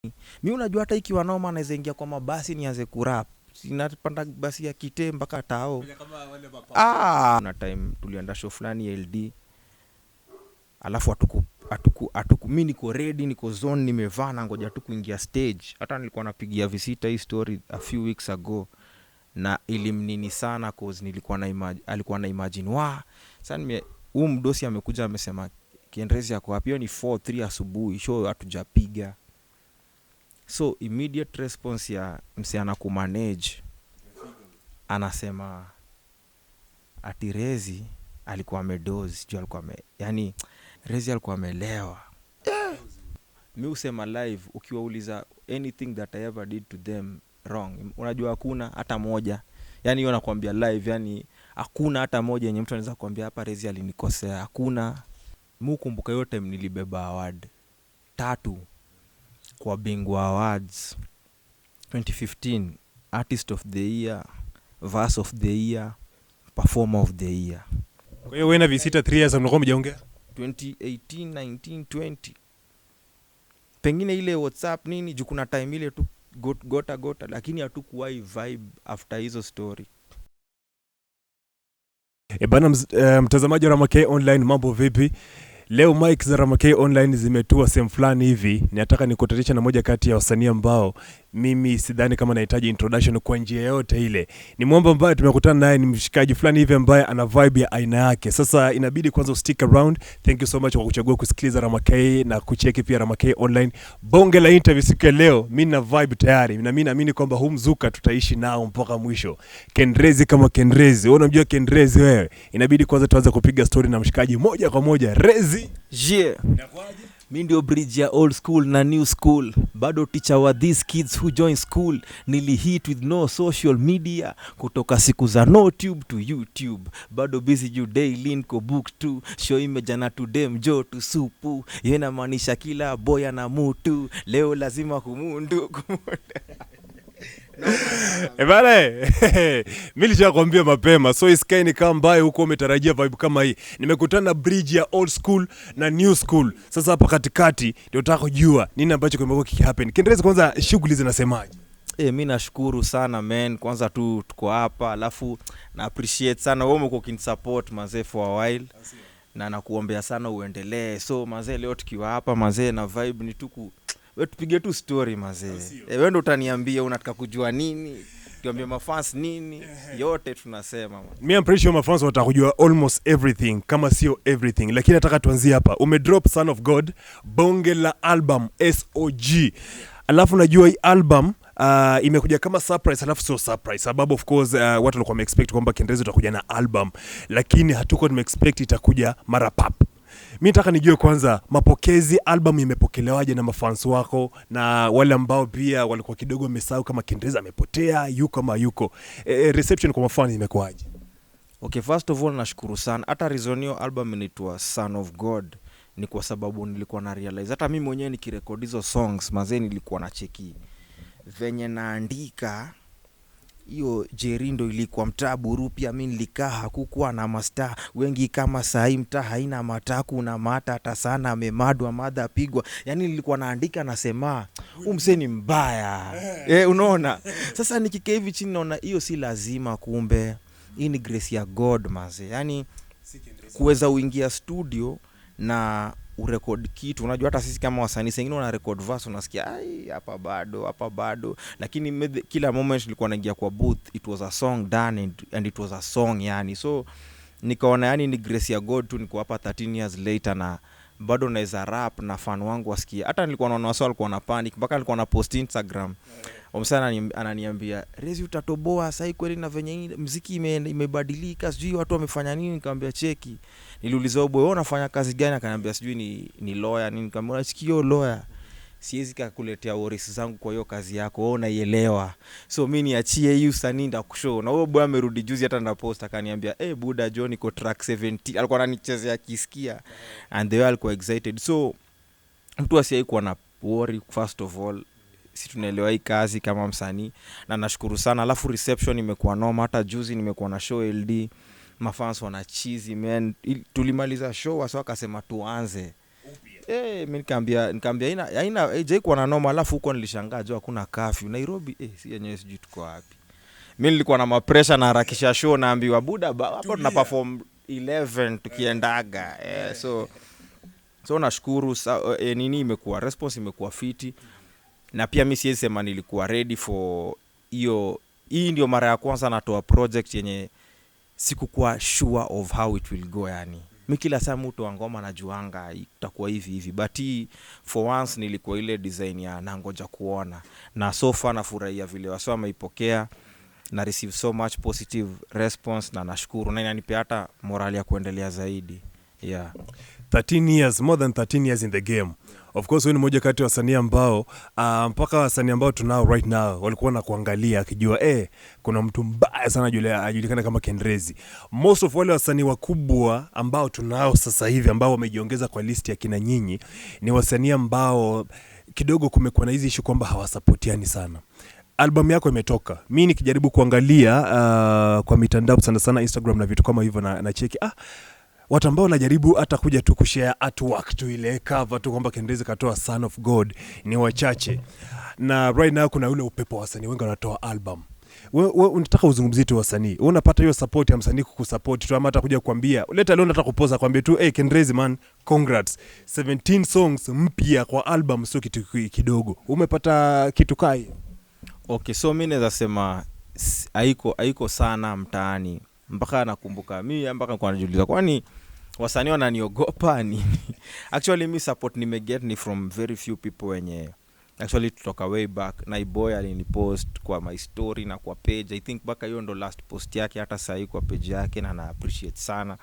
Mimi unajua hata ikiwa noma naweza ingia kwa mabasi nianze kurap. Sinapanda basi ya Kite mpaka Tao. Na time tulienda show fulani LD. Alafu atuku mimi niko ready, niko zone, nimevaa na ngoja tu kuingia stage. Hata nilikuwa napigia visita hii story a few weeks ago. Na ilimnini sana cause alikuwa na imagine sasa mdosi amekuja amesema Kenrezi yako wapi? Hiyo ni 4:03 asubuhi, show hatujapiga. So immediate response ya msichana kumanage anasema ati Rezi alikuwa amedozi, yani Rezi alikuwa amelewa. Mimi usema live ukiwauliza anything that I ever did to them wrong, unajua hakuna hata moja. Yani hiyo nakwambia live, yani hakuna hata moja yenye mtu anaweza kuambia hapa Rezi alinikosea, hakuna. Mimi kumbuka hiyo time nilibeba award 3 kwa Bingwa Awards 2015, Artist of the Year, Verse of the Year, Performer of the Year. Kwa hiyo wewe na visita 3 years mnakuwa mjaongea 2018, 19, 20. Pengine ile WhatsApp nini juu kuna time ile tu gota lakini hatukuwahi vibe after hizo story. Bana mtazamaji wa Ramakay Online, mambo vipi? Leo mic za Ramakay Online zimetua sehemu fulani hivi. Nataka nikutanisha na moja kati ya wasanii ambao mimi sidhani kama nahitaji introduction kwa njia yote ile. Ni mwamba ambaye tumekutana naye, ni mshikaji fulani hivi ambaye ana vibe ya aina yake. Sasa inabidi kwanza stick around. Thank you so much kwa kuchagua kusikiliza Ramakay na kucheki pia Ramakay Online. Bonge la interview siku ya leo. Mimi na vibe tayari. Na mimi naamini kwamba huu mzuka tutaishi nao mpaka mwisho. Kenrezi kama Kenrezi. Wewe unamjua Kenrezi wewe? Inabidi kwanza tuanze kupiga story na mshikaji moja kwa moja. Rezi. Mimi ndio bridge ya old school na new school. Bado teacher wa these kids who join school. Nilihit with no social media. Kutoka siku za no tube to YouTube. Bado busy you daily nko book 2. Show imejana today mjo to supu. Yena maanisha kila boy ana mutu. Leo lazima kumundu. Bale, mimi nishakwambia mapema, so isikae ni kama mbaya huko umetarajia vibe kama hii. Nimekutana na bridge ya old school na new school. Sasa hapa katikati ndio nataka kujua nini ambacho kimekuwa kikihappen. Kenrezi, kwanza shughuli zinasemaje? Mimi nashukuru sana man, kwanza tu tuko hapa, alafu na appreciate sana wewe umekuwa ukinisupport mazee for a while. Na nakuombea sana uendelee. So mazee leo tukiwa hapa mazee na vibe ni tuku wewe tupige tu story mazee. Wewe ndo utaniambia unataka kujua nini, tuambie mafans nini, yote tunasema. Mimi I'm pretty sure mafans wataka kujua almost everything kama sio everything, lakini nataka tuanzie hapa. Umedrop Son of God, bonge la album SOG. Alafu najua hii album imekuja kama surprise, alafu sio surprise sababu of course watu walikuwa wameexpect kwamba Kenrezi utakuja na album, lakini hatuko tumeexpect itakuja mara pap. Mimi nataka nijue kwanza mapokezi, album imepokelewaje na mafans wako na wale ambao pia walikuwa kidogo wamesahau kama Kenrezi amepotea, yuko kama yuko. Reception kwa mafans imekuaje? Okay, first of all nashukuru sana. Hata reason hiyo album inaitwa Son of God ni kwa sababu nilikuwa na realize hata mimi mwenyewe nikirekodi hizo songs mazee nilikuwa na cheki venye naandika hiyo Jerindo ilikuwa mtaa Buru, pia mimi nilikaa hakukuwa na master wengi kama sahi, mtaa haina mataku na mata hata sana amemadwa madha pigwa. Yani nilikuwa naandika nasema msee ni mbaya. Unaona? Sasa nikikaa hivi chini naona hiyo si lazima, kumbe hii ni grace ya God mazee. Yani kuweza uingia studio na urecord kitu, unajua hata sisi kama wasanii wengine wana record verse unasikia ai hapa bado lakini kila moment nilikuwa naingia kwa booth it was a song done and it was a song yani. So nikaona yani ni grace ya God tu, niko hapa 13 years later na bado naweza rap na fan wangu wasikia. Hata nilikuwa naona watu walikuwa na panic mpaka nilikuwa na post Instagram. Omsana ananiambia Rezi utatoboa sasa kweli na venye muziki imebadilika, sijui watu wamefanya nini. Nikamwambia cheki, niliuliza boy wewe unafanya kazi gani, akaniambia sijui ni lawyer nini. Nikamwambia sikio lawyer siwezi kukuletea worries zangu kwa hiyo kazi yako, wewe unaielewa, so mimi niachie hiyo usanii ndakushow. Na huyo boy amerudi juzi hata na post akaniambia buda John iko track 70, alikuwa ananichezea akisikia and they were alikuwa excited. So mtu asiaikuwa na worry. First of all si tunaelewa hii kazi kama msanii na nashukuru sana. Alafu reception imekuwa noma. Hata juzi nimekuwa na show LD, mafans wana cheesy man. Tulimaliza show wasa wakasema tuanze Mimi nikamwambia haina kuwa na noma. Alafu huko nilishangaa jua hakuna curfew Nairobi. Si yenyewe sijui tuko wapi. Mimi nilikuwa na pressure na harakisha show, naambiwa buda hapo tuna perform 11 tukiendaga. So nashukuru nini imekuwa response imekuwa fiti. Na pia mimi siwezi sema nilikuwa ready for hiyo. Hii ndio mara ya kwanza natoa project yenye sikukuwa sure of how it will go yani. Mimi kila saa mtu wa ngoma najuanga itakuwa hivi but for once nilikuwa ile design ya nangoja kuona. Na so far nafurahia vile wasio wameipokea, na receive so much positive response, na nashukuru na inanipea hata morali ya kuendelea zaidi. 13 years, more than 13 years in the game. Of course wewe ni mmoja kati ya wasanii ambao mpaka wasanii ambao tunao right now walikuwa na kuangalia akijua kuna mtu mbaya sana ajulikana kama Kendrezi. Most of wale wasanii wakubwa ambao tunao sasa hivi ambao wamejiongeza kwa list ya kina nyinyi ni wasanii ambao kidogo kumekuwa na hizi issue kwamba hawasapotiani sana. Album yako imetoka. Mimi nikijaribu kuangalia kwa mitandao sana Instagram na vitu kama hivyo na cheki watu ambao wanajaribu hata kuja tu kushare artwork tu ile cover tu kwamba Kendrezi katoa Son of God ni wachache. Na right now kuna ule upepo wa wasanii wengi wanatoa album. Wewe unataka uzungumzie tu wasanii. Wewe unapata hiyo support ya msanii kukusupport tu ama hata kuja kuambia leta leo nataka kupoza kwambia tu Kendrezi man congrats 17 songs mpya kwa album sio kitu kidogo. Umepata kitu kai? Okay, so mimi naweza sema haiko sana mtaani. Mpaka nakumbuka mimi mpaka kwa najiuliza kwani wasanii wananiogopa nini? Actually mimi support nimeget ni from very few people wenye actually tutoka way back. Na Iboy alinipost kwa my story na kwa page. I think baka hiyo ndo last post yake hata sasa kwa page yake, na appreciate sana.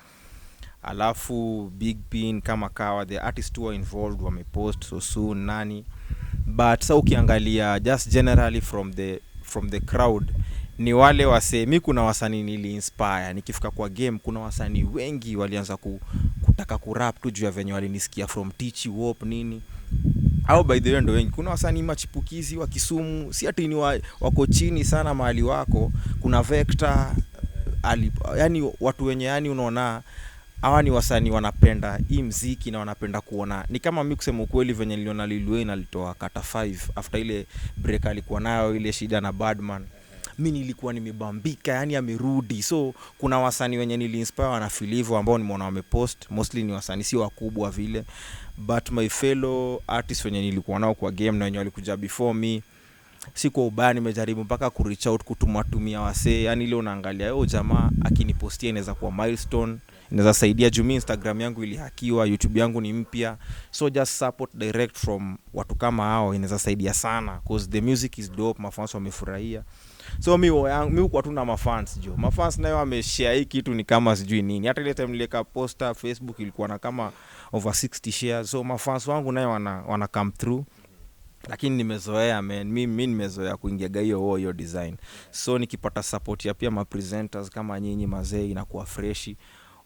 Alafu Big Pin kama kawa the artist who are involved wamepost so soon nani. But so ukiangalia just generally from the crowd ni wale mimi kuna wasanii nili inspire nikifika kwa game. Kuna wasanii wengi walianza kutaka kurap tu juu ya venye walinisikia from Tichi Wop nini. Au by the way ndo wengi. Kuna wasanii machipukizi wa Kisumu, si ati ni wako chini sana mahali wako. Kuna Vector yani watu wenye yani unaona hawa ni wasanii wanapenda hii muziki na wanapenda kuona. Ni kama mimi kusema ukweli venye niliona Lil Wayne alitoa Kata 5 after ile break alikuwa nayo ile shida na Badman. Mimi nilikuwa nimebambika yani amerudi. So kuna wasanii wenye niliinspire wana filivo ambao nimeona wamepost, mostly ni wasanii si wakubwa vile, but my fellow artists wenye nilikuwa nao kwa game na wenye walikuja before me, si kwa ubaya nimejaribu mpaka ku reach out kutumia wasee. Yani ile unaangalia jamaa akinipostia inaweza kuwa milestone, inaweza saidia juu Instagram yangu ilihakiwa, YouTube yangu ni mpya. So just support direct from watu kama hao inaweza saidia sana cause the music is dope, mafans wamefurahia. So mimi kwa tuna mafans jo. Mafans nayo wameshare hii kitu ni kama sijui nini. Hata ile time nileka poster Facebook ilikuwa na kama over 60 shares. So mafans wangu nayo wana come through. Lakini nimezoea man, mimi nimezoea kuingia hiyo design. So nikipata support ya pia ma presenters kama nyinyi mazee inakuwa fresh,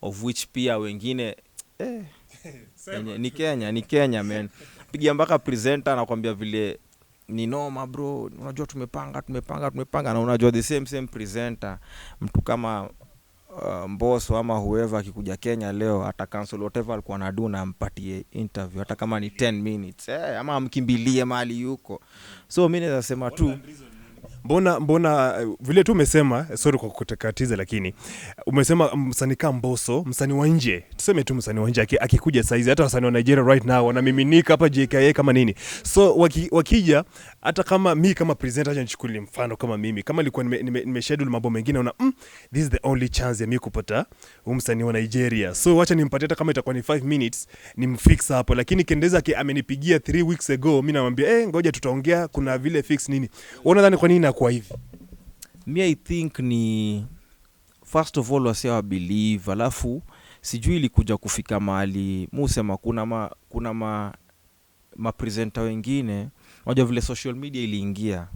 of which pia wengine ni Kenya man. Pigia mpaka presenter anakuambia vile ni noma bro, unajua tumepanga na unajua the same presenter mtu kama Mbosso ama whoever akikuja Kenya leo ata cancel whatever alikuwa anadu na ampatie interview hata kama ni 10 minutes ama amkimbilie mahali yuko. So mimi naweza sema tu Mbona vile tu umesema, sorry kwa kutekatiza, lakini umesema msanii kama Mbosso, msanii wa nje, tuseme tu msanii wa nje akikuja saizi, hata wasanii wa Nigeria right now wanamiminika hapa JKA kama nini. So wakija hata kama mimi kama presenter, acha nichukulie mfano kama mimi kama nilikuwa nimeshedule mambo mengine, una this is the only chance ya mimi kupata msanii wa Nigeria, so acha nimpatie hata kama itakuwa ni 5 minutes nimfix hapo. Lakini Kendrezi amenipigia 3 weeks ago, mimi namwambia ngoja tutaongea, kuna vile fix nini. Unadhani kwa nini kwa hivi? Me I think ni first of all wasiwa believe, alafu sijui ilikuja kufika mahali musema kuna ma presenter wengine unajua vile social media iliingia,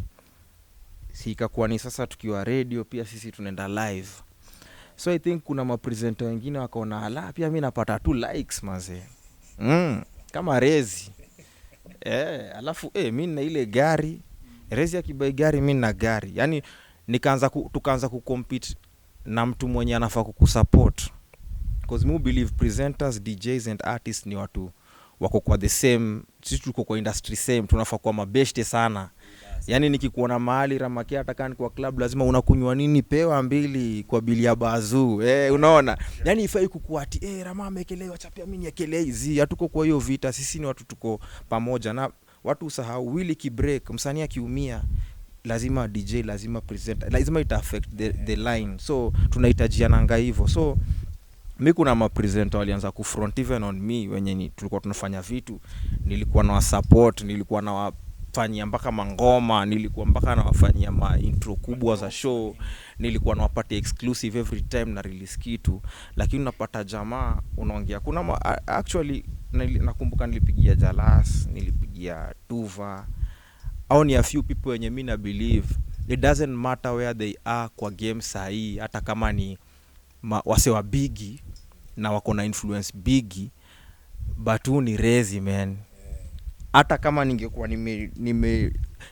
si ikakuwa ni sasa tukiwa radio pia sisi tunaenda live. So I think kuna ma presenter wengine wakaona pia mimi napata tu likes mazee kama Rezi alafu mimi na ile gari Rezi akibai gari mimi na gari. Yani tukaanza kucompete na mtu mwenye anafaa kukusupport. Because we believe presenters, DJs and artists ni watu wako kwa the same, sisi tuko kwa industry same, tunafaa kuwa mabeshte sana. Yani nikikuona mahali Ramake hata kwa club lazima unakunywa nini, pewa 2 kwa bili ya bazuu. Unaona? Yani ifai kukuati Rama amekelewa chapia mimi niekelee hizi. Hatuko kwa hiyo vita, sisi ni watu tuko pamoja. Na watu usahau wili ki break, msanii akiumia lazima DJ, lazima presenter, lazima ita affect the line. So tunahitajiana hivyo. So mimi kuna ma presenter walianza kufront even on me wenye tulikuwa tunafanya vitu, nilikuwa na support, nilikuwa na fanyia mpaka mangoma, nilikuwa mpaka nawafanyia ma intro kubwa za show, nilikuwa nawapata exclusive every time na release kitu. Lakini unapata jamaa unaongea kuna actually nakumbuka nilipigia Jalas, nilipigia Tuva, au ni a few people wenye mimi na believe it doesn't matter where they are kwa game sahi, hata kama ni wase wa bigi na wako na influence bigi, but ni rezi man. Hata kama ningekuwa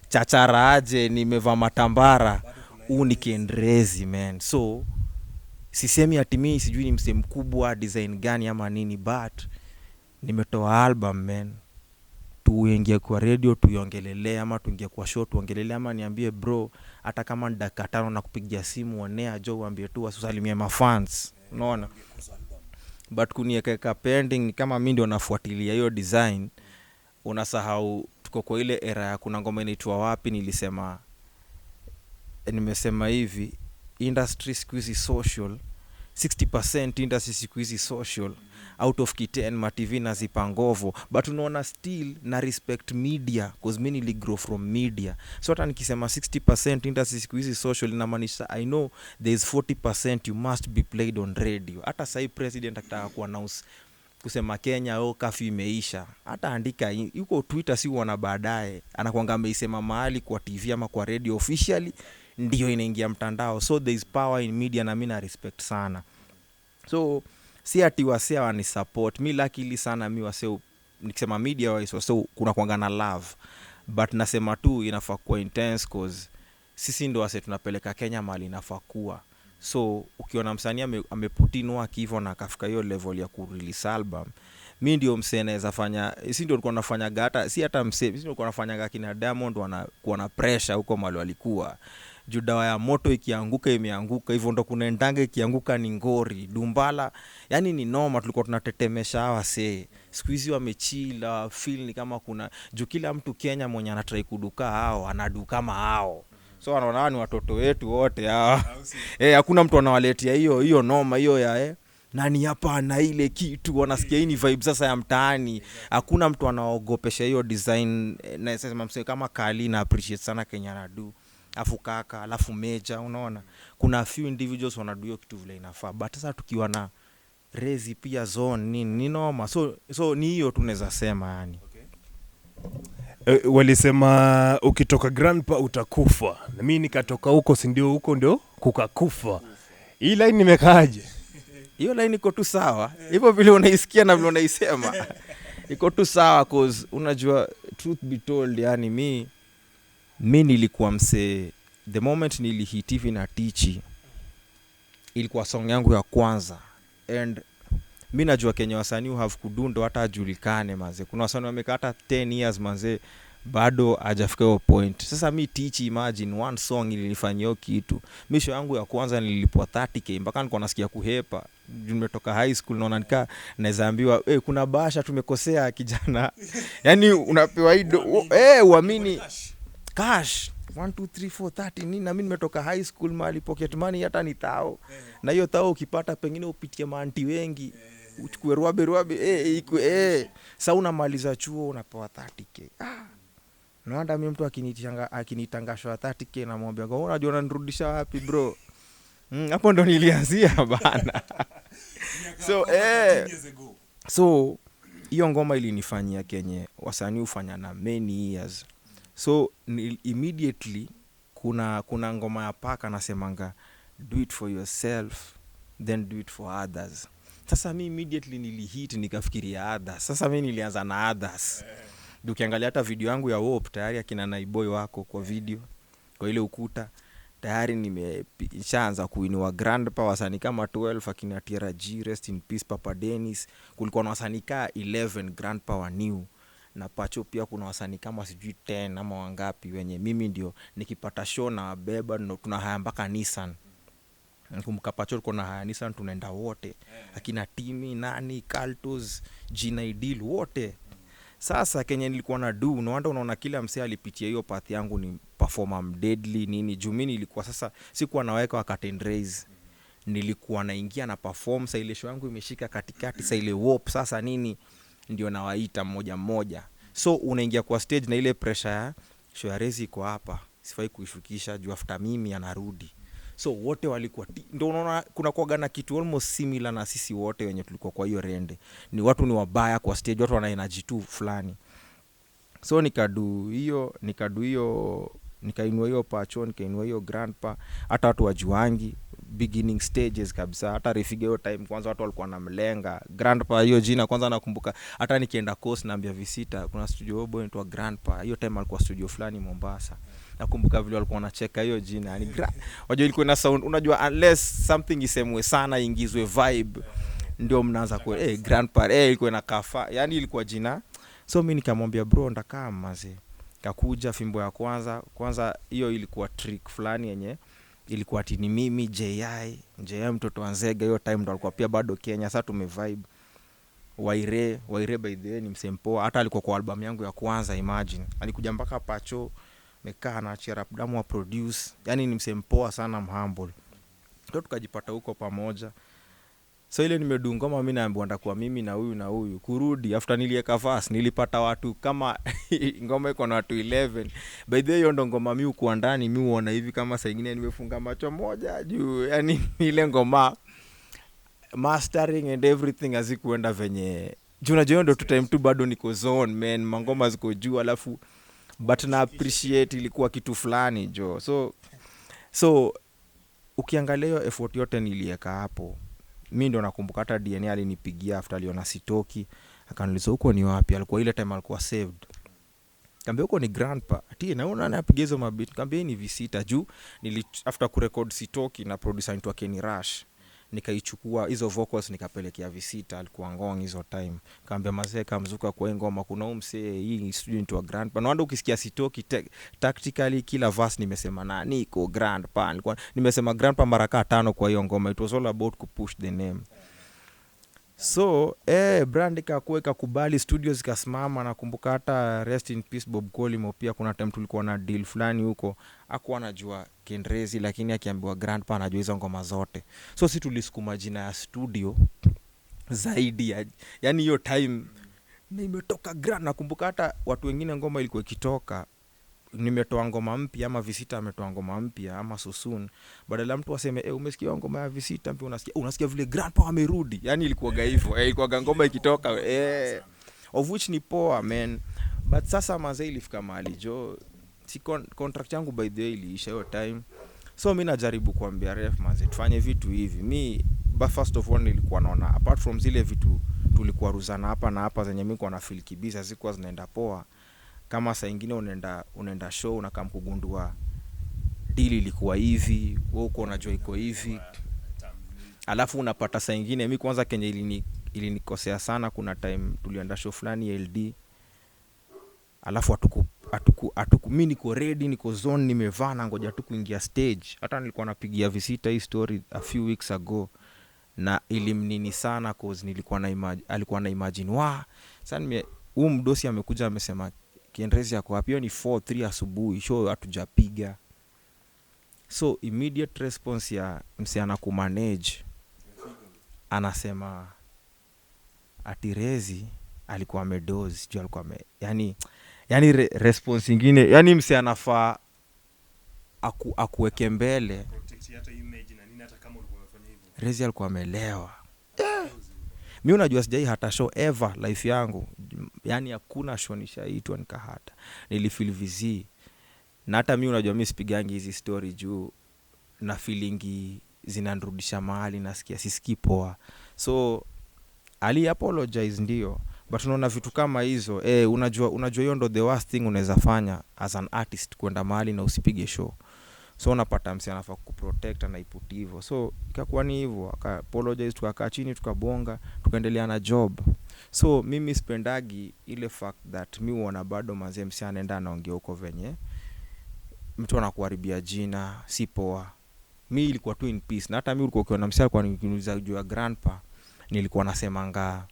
chachara aje, nimevaa matambara, ni kendrezi man. So sisemi ati mimi sijui ni msemo mkubwa design gani ama nini, but nimetoa album man. Tuingie kwa radio tuiongelelea, ama tuingie kwa show tuongelelea, ama niambie bro hata kama ni dakika 5 na kupigia simu onea jo uambie tu wasusalimie mafans, unaona. But kunieka pending kama mimi ndio nafuatilia hiyo design, unasahau tuko kwa ile era ya kuna ngoma inaitwa wapi, nimesema hivi industry squeeze social 60% industry squeeze social out of 10 ma TV na zipangovo, but unaona still na respect media cause many li grow from media. So hata nikisema 60% industry squeeze social inamaanisha I know there is 40% you must be played on radio. Hata sai president akitaka ku announce kusema Kenya curfew imeisha, hata andika yuko Twitter, si wana baadaye anakuanga ameisema mahali kwa TV ama kwa radio officially, ndio inaingia mtandao. So there is power in media na mimi na respect sana. So si ati wase wani support mi, luckily sana mi wase nikisema media wise wase kuna kuanga na love, but nasema tu inafaa kuwa intense cause sisi ndo wase tunapeleka Kenya mahali inafaa kuwa. So ukiona msanii ameputinwa hivyo na akafika hiyo level ya ku release album, mimi ndio msee naweza fanya, si ndio tulikuwa tunafanya gata, si hata msee, sisi tulikuwa tunafanya kina Diamond wanakuwa na pressure huko mahali walikuwa. Judawa ya moto ikianguka imeanguka, hivyo ndo kuna ndanga ikianguka ni ngori, Dumbala, yani ni noma, tulikuwa tunatetemesha hawa see. Siku hizi wamechila, feel ni kama kuna juu kila mtu Kenya mwenye anatry kuduka hao, anaduka kama hao. So wanaona ni watoto wetu wote hao. Hakuna mtu anawaletea hiyo noma hiyo ya nani hapa na ile kitu, wanasikia hii ni vibe sasa ya mtaani. Hakuna mtu anaogopesha hiyo design, na sasa msee kama Kali na appreciate sana Kenya na do. Afu Kaka, alafu Meja, unaona. Kuna few individuals wanadu hiyo kitu vile inafaa. But sasa tukiwa na Rezi pia zone ni noma. So ni hiyo tunaweza sema yani. Walisema ukitoka grandpa utakufa. Na mimi nikatoka huko, si ndio huko ndio kukakufa. Hii line nimekaaje? Hiyo line iko tu sawa. Hivyo vile unaisikia na vile unaisema. Iko tu sawa cause unajua truth be told yani mimi nilikuwa msee, the moment nilihit hivi na Tichi ilikuwa song yangu ya kwanza, and mimi najua Kenya wasanii have kudundo hata ajulikane manze. Kuna wasanii wamekaa hata 10 years manze bado hajafika hiyo point. Sasa mimi Tichi, imagine one song ilinifanyia kitu. Misho yangu ya kwanza nililipwa 30k mpaka nilikuwa nasikia kuhepa. Nimetoka high school naona nika naweza ambiwa kuna basha tumekosea kijana. Yani unapewa hido uamini cash 1 2 3 4 30 nini, na mimi nimetoka high school mahali pocket money hata ni tao. Na hiyo tao ukipata pengine upitie maanti wengi, uchukue ruabe sasa unamaliza chuo unapewa 30k. Naanda mimi mtu akinitangashwa 30k na mwambia kwa unajua unanirudisha wapi bro? Hapo ndo nilianzia bana. So hiyo ngoma ilinifanyia Kenya wasanii ufanya na many years. So immediately kuna ngoma ya Paka nasemanga do it for yourself then do it for others. Sasa mimi immediately nilihit nikafikiria others. Sasa mimi nilianza na others. Ukiangalia hata video yangu ya Hope tayari akina Naiboy wako kwa video kwa ile ukuta, tayari nishaanza kuinua grandpa wasanii kama 12 akina TRG, rest in peace, Papa Dennis. Kulikuwa na wasanii kaa 11 grandpa wa new, na Pacho pia kuna wasanii kama sijui 10 ama wangapi wenye mimi ndio nikipata show na beba tunahaya mpaka Nissan. Kumbuka Pacho tuko na haya Nissan tunaenda wote, akina Timi, nani, Kaltos, Gina Idil wote. Sasa Kenya nilikuwa na do, no wonder unaona kila msee alipitia hiyo path yangu ni performer deadly nini. Jumini ilikuwa sasa sikuwa naweka wa curtain raise, nilikuwa naingia na perform. Sasa ile show yangu imeshika katikati, sasa ile warp sasa nini ndio nawaita mmoja mmoja. So unaingia kwa stage na ile pressure ya show ya Rezi iko hapa, sifai kuishukisha juu after mimi anarudi. So wote walikuwa ndio unaona kuna kuaga na kitu almost similar na sisi wote wenye tulikuwa kwa hiyo rende. Ni watu ni wabaya kwa stage, watu wana energy tu fulani. So nikainua hiyo Pacho, nikainua hiyo grandpa, hata watu wajuangi beginning stages kabisa. Hata Refige hiyo time kwanza watu walikuwa wanamlenga grandpa. Hiyo jina kwanza nakumbuka hata nikienda course naambia visita kuna studio boy inaitwa grandpa. Hiyo time alikuwa studio fulani Mombasa. Nakumbuka vile walikuwa wanacheka hiyo jina. Yani wajua ilikuwa na sound, unajua unless something isemwe sana ingizwe vibe ndio mnaanza kwa grandpa ilikuwa na kafa. Yani ilikuwa jina. So mimi nikamwambia bro ndakaa maze. Kakuja fimbo ya kwanza hiyo ilikuwa trick fulani yenye ilikuwa ati ni mimi JI mtoto wa Nzega. Hiyo time ndo alikuwa pia bado Kenya. Sasa tumevibe. Waire by the way ni msempoa, hata alikuwa kwa album yangu ya kwanza Imagine. Alikuja mpaka Pacho mekaa na cheer up damu wa produce. Yani ni msempoa sana mhumble. Ndio tukajipata huko pamoja. So ile nimedungoma mimi naambiwa ndakuwa mimi na huyu kurudi after nilieka verse nilipata watu kama ngoma iko na watu 11. By the way hiyo ndo ngoma mimi uko ndani mimi uona hivi kama saa nyingine nimefunga macho moja juu. Yani ile ngoma mastering and everything hazikuenda venye juu unajua ndo tu time tu bado niko zone man, mangoma ziko juu alafu but na appreciate ilikuwa kitu fulani jo. So ukiangalia hiyo effort yote nilieka hapo. Mimi ndo nakumbuka hata DNA alinipigia after aliona sitoki, akaniuliza huko ni wapi. Alikuwa ile time alikuwa saved. Kaambia huko ni grandpa. Ati naona anapiga hizo mabit. Kaambia ni visita juu after kurecord sitoki na producer anaitwa Kenny Rush. Nikaichukua hizo vocals nikapelekea visita, alikuwa ngong hizo time. Kaambia mazee kamzuka kwa ngoma kuna umse hii student wa grandpa. Na wanda ukisikia sitoki tactically kila verse nimesema nani iko grandpa. Nilikuwa nimesema grandpa mara 5 kwa hiyo ngoma. It was all about to push the name. So brand ikakuweka kubali, studios zikasimama. Nakumbuka hata rest in peace Bob Colimo pia kuna time tulikuwa na deal fulani huko. Hakuwa anajua Kenrezi lakini akiambiwa grandpa anajua hizo ngoma zote. So si tulisukuma jina ya studio zaidi yani hiyo time nimetoka grand. Nakumbuka hata watu wengine ngoma ilikuwa ikitoka nimetoa ngoma mpya ama visita ametoa ngoma mpya ama Susun, badala mtu aseme umesikia ngoma ya visita mpya unasikia vile grandpa amerudi. Yani ilikuwa hivyo ilikuwa ngoma ikitoka of which ni poa man. But sasa mazee ilifika mahali jo si contract yangu by the way iliisha hiyo time. So mimi najaribu kuambia ref mazee tufanye vitu hivi. Mimi first of all nilikuwa naona apart from zile vitu tulikuwa ruzana hapa na hapa zenye mimi kwa na feel kibiza zilikuwa zinaenda poa. Kama saa nyingine unaenda show unakamkugundua deal ilikuwa hivi, wewe uko unajua iko hivi. Alafu unapata saa nyingine mimi kwanza Kenya ilinikosea sana. Kuna time tulienda show fulani LD. Alafu mimi niko ready, niko zone, nimevaa na ngoja tu kuingia stage. Hata nilikuwa napigia visita hii story a few weeks ago na ilimnini sana cause alikuwa na imagine sasa mdosi amekuja amesema Kenrezi yako wapi? Hiyo ni 4:03 asubuhi, show hatujapiga. So immediate response ya msiana kumanage anasema ati Rezi alikuwa amedozi, juu alikuwa yani response nyingine yani msiana faa akuweke mbele hata image na nini hata kama ulikuwa unafanya hivyo. Rezi alikuwa amelewa. Mimi unajua sijai hata show ever life yangu. Yani hakuna show nishaitwa nikahata. Nilifeel vizi. Na hata mimi unajua mimi sipigangi hizi story juu na feelingi zinanirudisha mahali nasikia sisikii poa. So ali apologize ndio. But unaona vitu kama hizo unajua hiyo ndo the worst thing unaweza fanya as an artist, kwenda mahali na usipige show. so unapata msi anafaa kuprotect na iput hivyo, so ikakuwa ni hivyo, aka apologize, tukakaa chini tukabonga, tukaendelea na job. So mimi spendagi ile fact that mi huona bado mazee msi anaenda anaongea huko venye mtu anakuharibia jina, si poa. Mi ilikuwa tu in peace, na hata mi ulikuwa ukiona msi alikuwa nikiuliza juu ya grandpa, nilikuwa nasemanga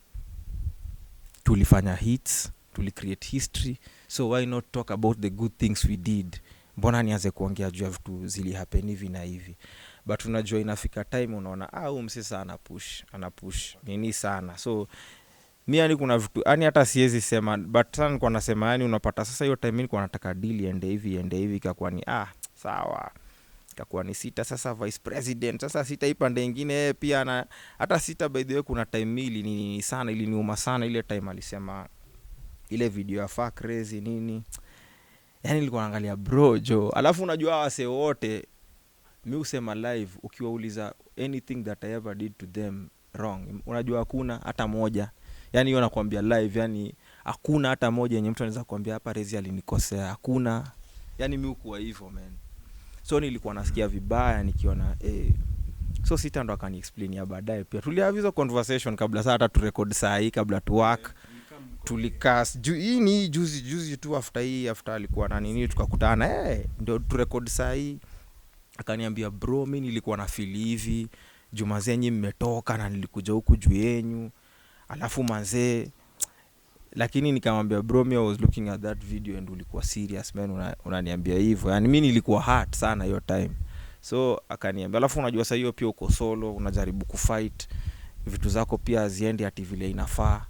tulifanya hits, tulicreate history, so why not talk about the good things we did? Mbona nianze kuongea juu ya vitu zili happen hivi na hivi? But unajua inafika time unaona huyu msisa anapush nini sana. So mi yani kuna vitu yani hata siwezi sema, but sana nilikuwa nasema yani unapata sasa hiyo time nilikuwa nataka deal ende hivi ikakuwa ni sawa, ikakuwa ni Sita sasa vice president, sasa Sita ipande nyingine pia. Na hata Sita by the way kuna time mili ni sana iliniuma sana ile time alisema ile video ya fuck crazy nini, yani nilikuwa naangalia bro jo. Alafu unajua wase wote mi usema live, ukiwauliza anything that I ever did to them wrong, unajua hakuna hata moja. Yani hiyo nakwambia live, yani hakuna hata moja yenye mtu anaweza kuambia hapa Rezi alinikosea, hakuna. Yani mi ukuwa hivyo man. So nilikuwa nasikia vibaya nikiona so Sita ndo akani explain ya baadaye pia. Tulihave hizo conversation kabla saa hata tu record saa hii, kabla tu work. Tulikas hii ni juzi tu after alikuwa na nini tukakutana ndio tu record saa hii. Akaniambia bro, mimi nilikuwa na feel hivi juma zenyi mmetoka na nilikuja huku juu yenu, alafu manzee. Lakini nikamwambia bro, me I was looking at that video and ulikuwa serious man, unaniambia hivyo. Yani mimi nilikuwa hurt sana hiyo time. So akaniambia, alafu unajua sasa hiyo pia uko solo, unajaribu kufight vitu zako pia ziende ati vile inafaa.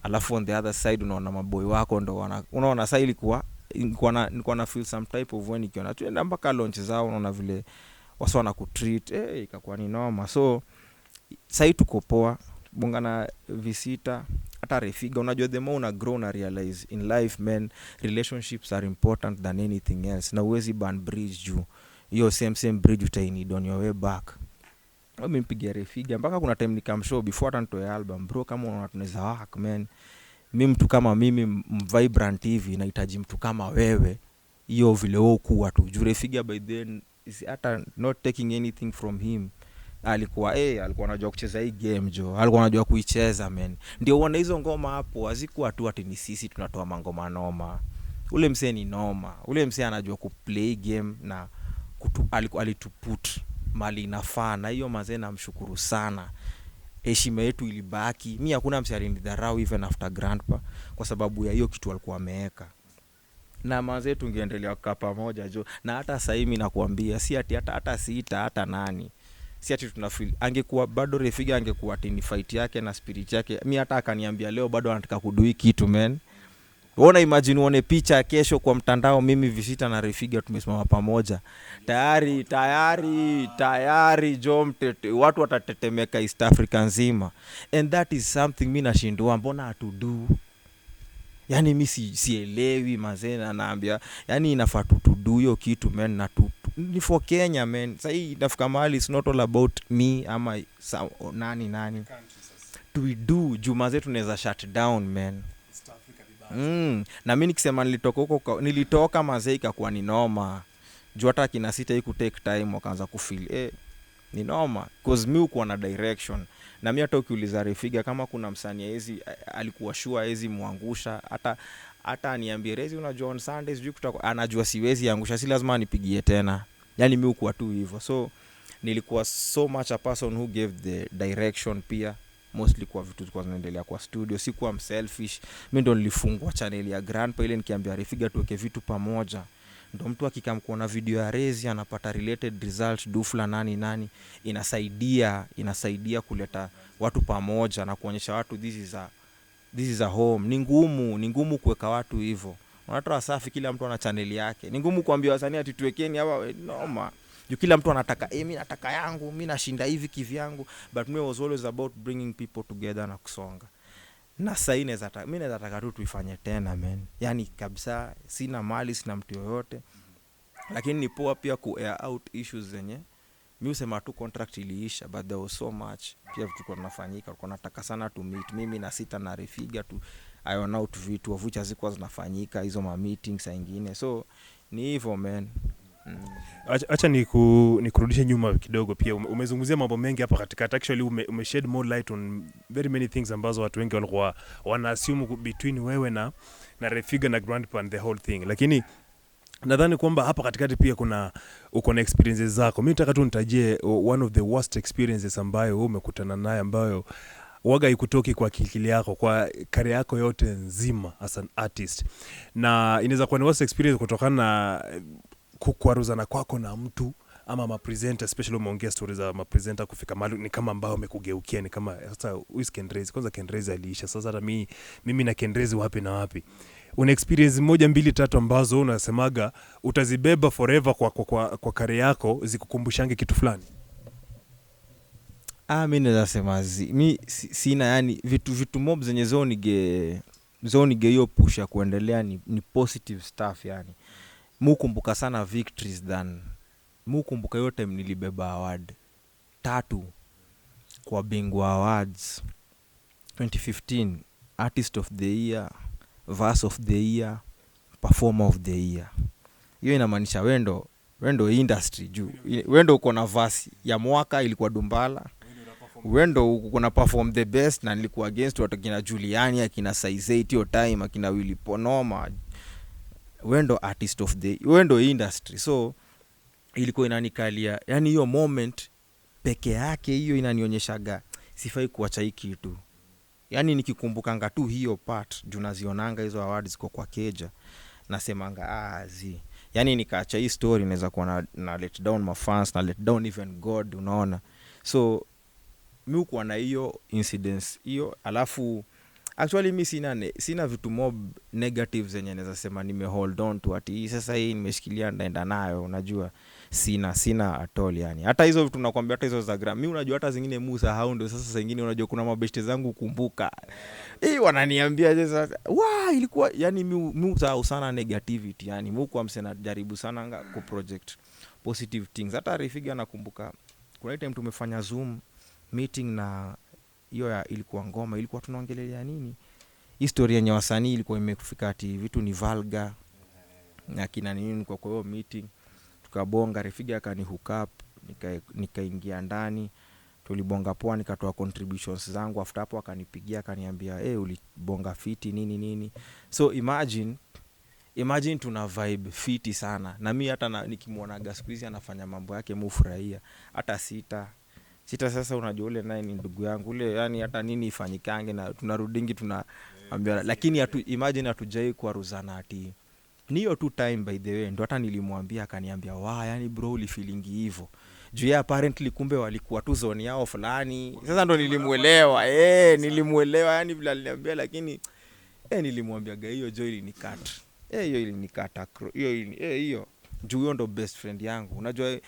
Alafu on the other side unaona maboy wako ndo unaona sasa ilikuwa na feel some type of when ikiona tuenda mpaka launch zao, unaona vile wasa wana kutreat ikakuwa ni noma. So sasa tuko poa, bongana visita hata Refiga. Unajua the more una grow na realize in life man, relationships are important than anything else. Na uwezi burn bridge juu hiyo same bridge utaini on your way back. Mimi mpigia Refiga mpaka kuna time nikamshow before hata nitoe album, bro kama unaona tunaweza work man, mimi mtu kama mimi vibrant hivi nahitaji mtu kama wewe, hiyo vile wewe kuwa tu. Juu Refiga by then is hata not taking anything from him, alikuwa anajua kucheza hii game jo, alikuwa anajua kuicheza man. Ndio uone hizo ngoma hapo hazikuwa tu ati ni sisi tunatoa mangoma noma. Ule msee ni noma, ule msee anajua kuplay game na alituput mali inafaa, na hiyo mazee namshukuru sana. Heshima yetu ilibaki. Mimi hakuna msee alinidharau even after grandpa kwa sababu ya hiyo kitu alikuwa ameweka. Na mazee tungeendelea kukaa pamoja jo. Na hata sasa hivi nakwambia si ati hata Sita hata nani, si ati tunafeel angekuwa bado Refiga angekuwa ati ni fight yake na spirit yake. Mimi hata akaniambia leo bado anataka kudui kitu man. Uona imagine uone picha kesho kwa mtandao mimi Visita na Refiga tumesimama pamoja. Tayari jo mtete, watu watatetemeka East Africa nzima. And that is something mimi nashindwa mbona hatudu. Yani mimi sielewi mazee, na naambia yani inafaa tudu hiyo kitu man, na ni for Kenya man. Sasa hii inafika mahali it's not all about me ama nani we do juma zetu tunaweza shut down man. Na mimi nikisema nilitoka mazee ikakuwa ni noma. Juu hata kina Sita hii take time wakaanza kufeel ni noma cause mimi uko na direction. Na mimi hata ukiuliza Refiga kama kuna msanii hizi alikuwa sure hizi muangusha, hata aniambie Rezi unajua on Sundays juu anajua siwezi angusha, si lazima nipigie tena. Yani mimi uko tu hivyo. So nilikuwa so much a person who gave the direction pia mostly kwa vitu zilikuwa zinaendelea kwa studio. Sikuwa selfish. Mimi ndo nilifungua channel ya Grandpa ile nikiambia Refiga tuweke vitu pamoja. Ndo mtu akikamkuona video ya Rezi anapata related results dufla nani inasaidia kuleta watu pamoja na kuonyesha watu this is a home. Ni ngumu kuweka watu hivyo. Unatoa safi, kila mtu ana channel yake. Ni ngumu kuambia wasanii ati tuwekeni hapa noma. Juu kila mtu anataka mimi nataka yangu, mimi nashinda hivi kivyangu. But me was always about bringing people together na kusonga. Na sasa mimi naweza taka tu tuifanye tena man. Yani kabisa sina mali, sina mtu yoyote. Lakini ni poa pia ku air out issues zenye mimi usema tu contract iliisha, but there was so much pia vitu kwa tunafanyika. Kwa nataka sana to meet mimi na Sita na Refiga tu iron out vitu of which hazikuwa zinafanyika hizo ma meetings nyingine. So ni hivyo man. Acha nikurudishe nyuma kidogo pia. Umezungumzia mambo mengi hapa katikati. Actually umeshed more light on very many things ambazo watu wengi walikuwa wana assume between wewe na Refiga na Grandpa and the whole thing. Lakini nadhani kwamba hapa katikati pia uko na experiences zako. Mimi nataka tu nitajie one of the worst experiences ambayo wewe umekutana nayo, ambayo waga ikutoki kwa akili yako kwa career yako yote nzima as an artist. Na inaweza kuwa ni worst experience kutokana na kukwaruzana kwako na mtu ama mapresenter, especially umeongea stories za mapresenter kufika mahali ni kama ambao wamekugeukia, ni kama sasa Uis Kenrezi, kwanza Kenrezi aliisha, sasa hata mimi na Kenrezi wapi na wapi. Una experience 1 2 3 ambazo unasemaga utazibeba forever kwa career yako zikukumbushange kitu fulani? Mimi naweza sema mimi sina, yani vitu mob zenye zonige hiyo push ya kuendelea ni positive stuff yani. Mukumbuka sana victories than mukumbuka yote time nilibeba award 3 kwa Bingwa Awards 2015, Artist of the Year, Verse of the Year, Performer of the Year. Hiyo inamaanisha wendo industry juu. Wendo uko na verse ya mwaka ilikuwa Dumbala. Wendo uko na perform the best na nilikuwa against watu kina Juliani, akina Size hiyo time, akina Willy Ponoma. Wendo artist of the wendo industry. So ilikuwa inanikalia, yani hiyo moment peke yake hiyo inanionyeshaga sifai kuacha hii kitu. Yani nikikumbukanga tu hiyo part juu nazionanga hizo awards kwa keja, nasemanga yani nikaacha hii story inaweza kuwa na let down my fans, na let down even God, unaona. So mimi uko na hiyo incidents hiyo, alafu actually mimi sina vitu mob negatives zenye naweza sema nime hold on to ati sasa hii nimeshikilia ndaenda nayo, unajua sina at all yani. Hata hizo vitu nakwambia, hata hizo za gram mimi unajua hata zingine musa hao ndio sasa zingine unajua kuna mabeshte zangu kumbuka wananiambia sasa ilikuwa yani mimi usahau sana negativity yani. Mimi kwa msena jaribu sana ku project positive things. Hata Refiga nakumbuka kuna time tumefanya Zoom meeting na hiyo ilikuwa ngoma, ilikuwa tunaongelea nini, historia ya wasanii ilikuwa imefika ati vitu ni vulgar na kina nini. Kwa hiyo meeting tukabonga, Refiga akani hook up, nikaingia ndani, tulibonga poa, nikatoa contributions zangu. After hapo akanipigia akaniambia ulibonga fiti nini. So imagine tuna vibe fiti sana, na mimi hata nikimuona Gasquizi anafanya mambo yake mufurahia. Hata sita sasa unajua ule naye ni ndugu yangu ule, yani hata nini ifanyikange na tunarudingi tunaambia. Lakini imagine hatujai kwa ruzana ati niyo tu time. By the way ndo hata nilimwambia akaniambia yani bro ulifeelingi hivyo juu ya apparently kumbe walikuwa tu zone yao fulani. Sasa ndo nilimuelewa yani vile aliniambia. Lakini nilimwambia hiyo Joy ilinikata hiyo ilinikata hiyo juu hiyo ndo best friend yangu, unajua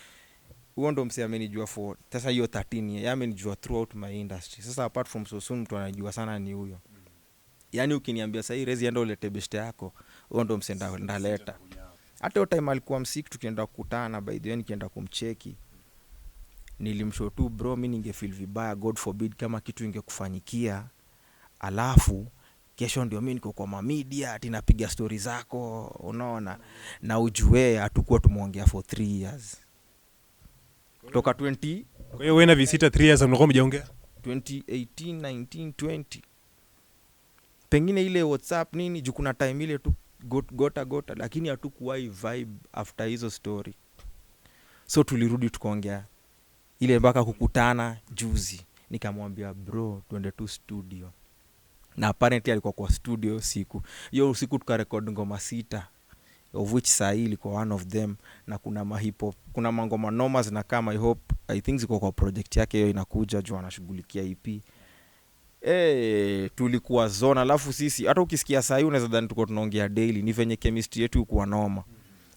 huo ndo msee amenijua for sasa hiyo 13 years, amenijua throughout my industry. Sasa apart from so soon mtu anajua sana ni huyo. Yani ukiniambia sasa hii Rezi enda ulete best yako, huo ndo msee ndaleta. Hata hiyo time alikuwa msiki tukienda kukutana, by the way nikienda kumcheki nilimshow tu bro mimi ningefeel vibaya, God forbid kama kitu ingekufanyikia alafu kesho ndio mimi niko kwa media ati napiga stories zako, unaona. Na ujue hatakuwa tumeongea for 3 years. Toka 20. Kwa hiyo wewe na visita 3 years mnakuwa mjaongea 2018 19 20. Pengine ile WhatsApp nini juu kuna time ile tu gota lakini hatukuwahi vibe after hizo story. So tulirudi tukaongea ile mpaka kukutana juzi. Nikamwambia bro twende tu studio. Na apparently alikuwa kwa studio siku. Hiyo usiku tukarecord ngoma 6. Of which Sahi ilikuwa one of them, na kuna hip hop, kuna mangoma noma na kama I think ziko kwa project yake hiyo inakuja juu anashughulikia EP. Tulikuwa zona, alafu sisi hata ukisikia Sahi unaweza dhani tuko tunaongea daily, ni venye chemistry yetu ikuwa noma.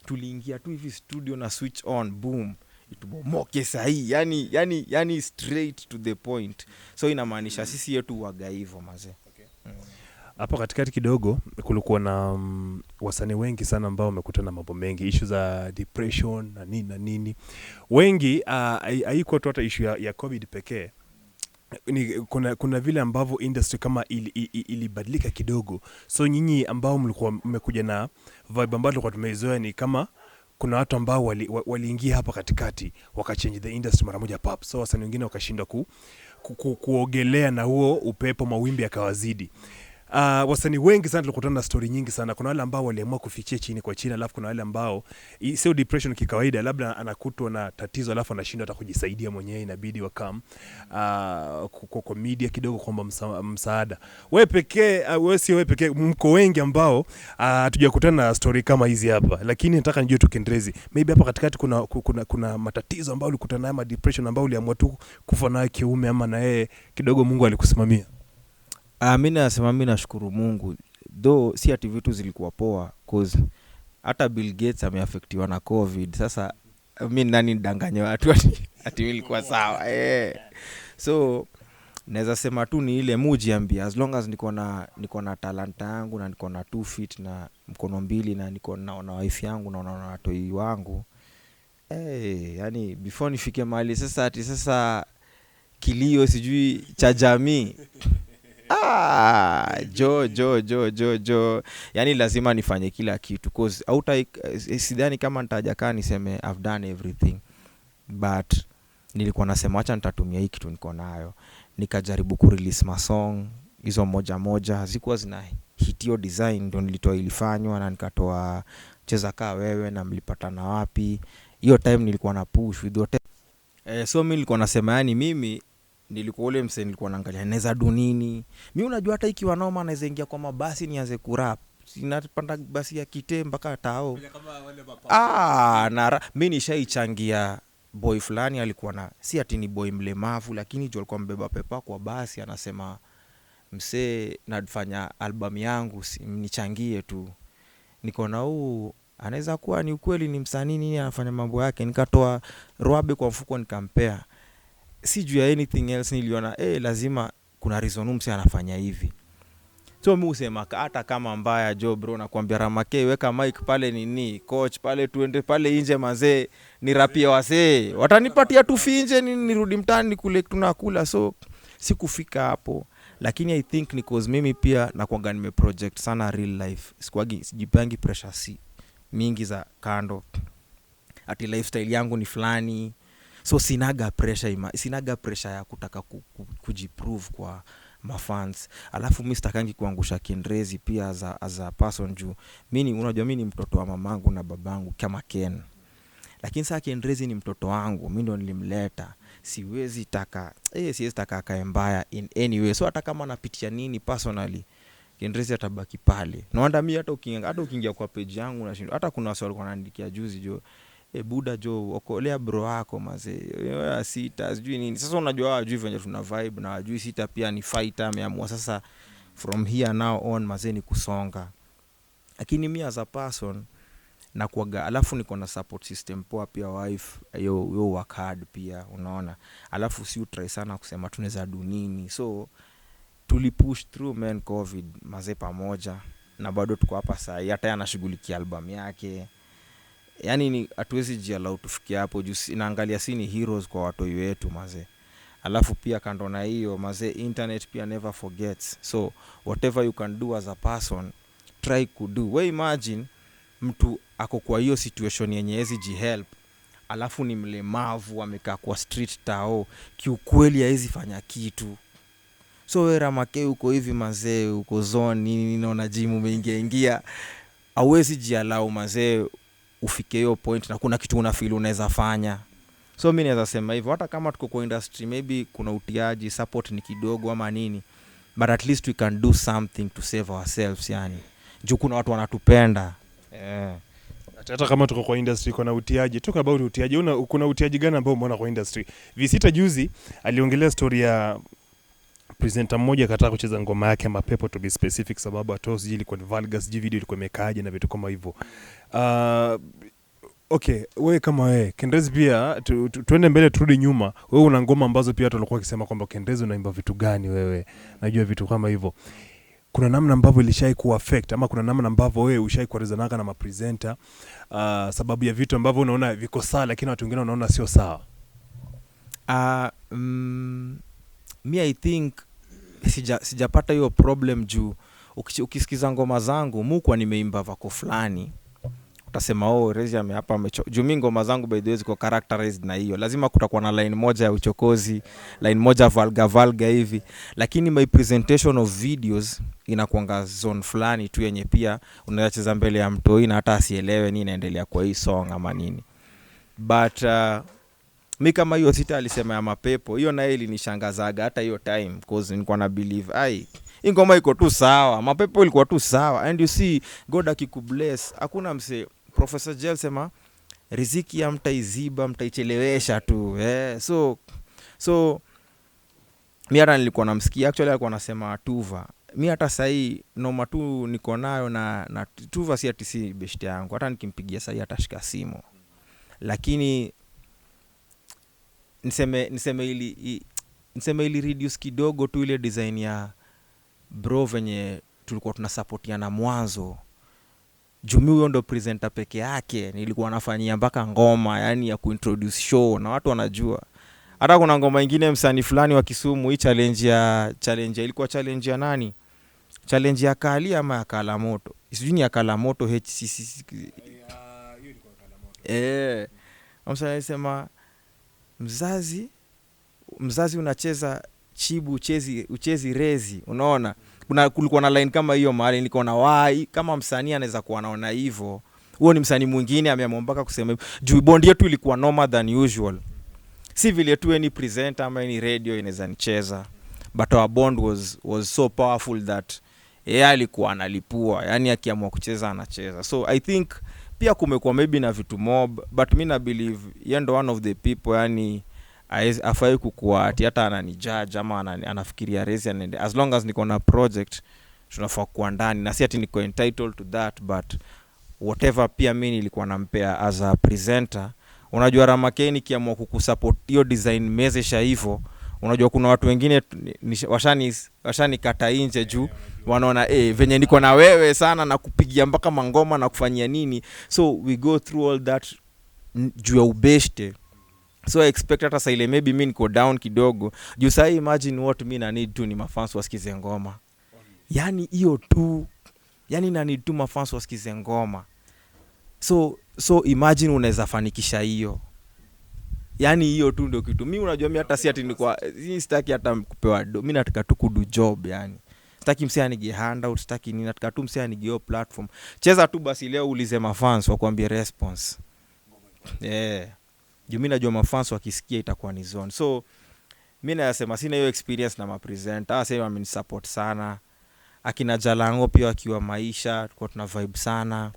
Tuliingia tu hivi studio na switch on boom itubomoke Sahi, yani straight to the point. So inamaanisha sisi yetu waga hivyo mazee. Hapo katikati kidogo kulikuwa na wasanii wengi sana ambao wamekutana na mambo mengi, issue za depression na nini. Wengi haikuwa tu hata issue ya COVID pekee. Kuna vile ambavyo industry kama ilibadilika kidogo. So nyinyi ambao mlikuwa mmekuja na vibe ambayo tulikuwa tumeizoea ni kama kuna watu ambao waliingia hapa katikati wakachange the industry mara moja pap. So wasanii wengine wakashindwa kuogelea na huo upepo, mawimbi yakawazidi. Wasanii wengi sana tulikutana na story nyingi sana. Kuna wale ambao waliamua kufichia chini kwa chini, alafu kuna wale ambao sio depression kikawaida, labda anakutwa na tatizo alafu anashindwa hata kujisaidia mwenyewe, inabidi wakam kwa media kidogo kwamba msaada. Wewe pekee, wewe sio wewe pekee, mko wengi ambao hatujakutana na story kama hizi hapa, lakini nataka nijue tu Kendrezi, maybe hapa katikati kuna matatizo ambayo ulikutana nayo, depression ambayo uliamua tu kufa nayo kiume, ama na yeye kidogo Mungu alikusimamia? Mimi nasema mimi nashukuru Mungu. Though si ati vitu zilikuwa poa, cause hata Bill Gates ameaffectiwa na COVID. Sasa mimi nani nidanganye watu ati nilikuwa sawa. So naweza sema tu ni ile mujiambia, as long as niko na talanta yangu na niko na 2 feet na mkono mbili na niko na wife yangu na watoi wangu, yani before nifike mahali sasa kilio sijui cha jamii, jo yani lazima nifanye kila kitu, cause sidhani kama nitajakaa niseme I've done everything, but nilikuwa nasema acha nitatumia hii kitu niko nayo, nikajaribu kurelease ma song hizo moja hazikuwa zina hitio design, ndio nilitoa ilifanywa na nikatoa cheza kaa wewe na mlipatana wapi. Hiyo time nilikuwa na push with so mimi nilikuwa nasema yani mimi nilikuwa ule msee nilikuwa naangalia naweza do nini. Mimi unajua hata ikiwa noma naweza ingia kwa mabasi nianze kurap. Sinapanda basi ya Kite mpaka Tao. Mimi nishaichangia boy fulani alikuwa na si ati ni boy mlemavu, lakini jo alikuwa mbeba pepa kwa basi, anasema msee nafanya album yangu nichangie tu. Niko na anaweza kuwa ni ukweli ni msanii nini anafanya mambo yake, nikatoa Rwabe kwa mfuko nikampea. Si juu ya anything else, niliona lazima kuna reason mse anafanya hivi. So mimi usema hata kama mbaya jo bro, nakwambia Ramake weka mic pale nini coach pale tuende pale nje mazee ni rapia wasee watanipatia tu finje nirudi mtani kule tunakula. So sikufika hapo, lakini I think ni cause mimi pia nakuanga nime project sana real life, sijipangi pressure mingi za kando ati lifestyle yangu ni fulani. So sinaga pressure ya kutaka kujiprove kwa mafans. Alafu mimi sitakangi kuangusha Kendrezi pia as a person juu mimi unajua mimi ni mtoto wa mamangu na babangu kama Ken, lakini sasa Kendrezi ni mtoto wangu, mimi ndo nilimleta. Siwezi taka akae mbaya in any way. So hata kama napitia nini personally, Kendrezi atabaki pale. Naona mimi hata ukiingia kwa page yangu unashindwa. Hata kuna swali kwa naandikia juzi jo, buda jo okolea bro wako mazee sita sijui nini. Sasa unajua hawajui venye tuna vibe na hawajui sita pia ni fighter, ameamua sasa from here now on mazee ni kusonga. Lakini mimi as a person na kuaga, alafu niko na support system poa pia, wife yo work hard pia unaona. Alafu si try sana kusema tunaweza do nini. So tulipush through man COVID mazee pamoja, na bado tuko hapa sasa. Hata anashughulikia album yake. Yani ni hatuwezi jialau tufikie hapo juu inaangalia sini heroes kwa watu wetu mazee. Alafu pia kando na hiyo mazee, internet pia never forgets. So whatever you can do as a person, try to do. We imagine mtu ako kwa hiyo situation yenye hezi jihelp, alafu ni mlemavu amekaa kwa street Tao, kiukweli hawezi fanya kitu. So we Ramake uko hivi mazee, uko zone nini naona gym umeingia, hauwezi jialau mazee ufike hiyo point na kuna kitu una feel unaweza fanya. So mimi naweza sema hivyo, hata kama tuko kwa industry maybe kuna utiaji, support ni kidogo ama nini, but at least we can do something to save ourselves yani. Juu kuna watu wanatupenda. Hata kama tuko kwa industry kuna utiaji. Talk about utiaji. Kuna utiaji gani ambao umeona kwa industry? Visita juzi aliongelea story ya presenter mmoja kataa kucheza ngoma yake Mapepo, to be specific, sababu atosi ilikuwa ni vulgar, video ilikuwa imekaaje na vitu kama hivyo. Okay, wewe kama wewe Kendrezi pia tuende mbele turudi nyuma. Wewe una ngoma ambazo pia watu walikuwa wakisema kwamba Kendrezi unaimba vitu gani wewe? Najua vitu kama hivyo. Kuna namna ambavyo ilishai kuaffect ama kuna namna ambavyo wewe ushai kuarezanaga na mapresenter sababu ya vitu ambavyo unaona viko sawa lakini watu wengine wanaona sio sawa? Me I think sijapata hiyo problem juu ukisikiza ngoma zangu kwa nimeimba vako fulani utasema Rezi hapa juu mimi ngoma zangu by the way ziko characterized na hiyo, lazima kutakuwa na line moja ya uchokozi, line moja vulgar hivi, lakini my presentation of videos inakuanga zone fulani tu yenye pia unacheza mbele ya mtoi na hata asielewe nini inaendelea kwa hii song ama nini. But mimi kama hiyo sita alisema ya mapepo, hiyo naye ilinishangazaga hata hiyo time because nilikuwa na believe ngoma iko tu sawa, mapepo ilikuwa tu sawa. And you see God akikubless, hakuna mse Professor Jel sema riziki ya mtaiziba mtaichelewesha tu. So mimi hata nilikuwa namsikia, actually alikuwa anasema Tuva. Mimi hata sasa noma tu niko nayo na Tuva si ati si best yangu, hata nikimpigia sasa atashika simu. Lakini niseme ili reduce kidogo tu ile design ya bro venye tulikuwa tunasupportiana mwanzo. Jumi huyo ndo presenter peke yake nilikuwa nafanyia mpaka ngoma, yani ya kuintroduce show na watu wanajua. Hata kuna ngoma nyingine msanii fulani wa Kisumu, hii challenge ilikuwa challenge ya nani? Challenge ya Kali ama ya Kalamoto? Sijui ni ya Kalamoto HCC. Hiyo ilikuwa Kalamoto. Amsana alisema mzazi unacheza chibu uchezi rezi, unaona? Kulikuwa na line kama hiyo mahali nilikuwa na kama msanii anaweza kuwa anaona hivyo. Huo ni msanii mwingine ameamua mpaka kusema hivyo. Juu bond yetu ilikuwa normal than usual. Si vile tu any presenter ama any radio inaweza nicheza. But our bond was so powerful that yeye alikuwa analipua, yani akiamua kucheza anacheza. So I think pia kumekuwa maybe na vitu mob, but mimi na believe yeye ndo one of the people, yani afai kukua ati hata ananijudge ama anafikiria Rezi anaende. As long as niko na project tunafaa kuwa ndani, na si ati niko entitled to that, but whatever pia mimi nilikuwa nampea as a presenter. Unajua Ramakeni kiamua kukusupport hiyo design message hivyo, unajua kuna watu wengine washani kata nje juu wanaona venye niko na wewe sana na kupigia mpaka mangoma na kufanyia nini. So we go through all that juu ya ubeshte. So I expect hata sasa ile maybe mimi niko down kidogo. Juu sasa imagine what mimi na need tu ni mafans wasikize ngoma. Yani hiyo tu. Yani na need tu mafans wasikize ngoma. So imagine unaweza fanikisha hiyo. Yani hiyo tu ndio kitu. Mimi unajua mimi hata si ati nilikuwa sitaki hata kupewa mimi nataka tu kudu job yani. Sitaki msee anige handout, sitaki nini, nataka tu msee anige platform. Cheza tu basi leo ulize mafans wakwambie response. Juu mimi najua mafans wakisikia itakuwa ni zone. So mimi nasema sina hiyo experience na mapresenter. Sasa mimi support sana. Akina Jalango pia akiwa maisha tulikuwa tuna vibe sana.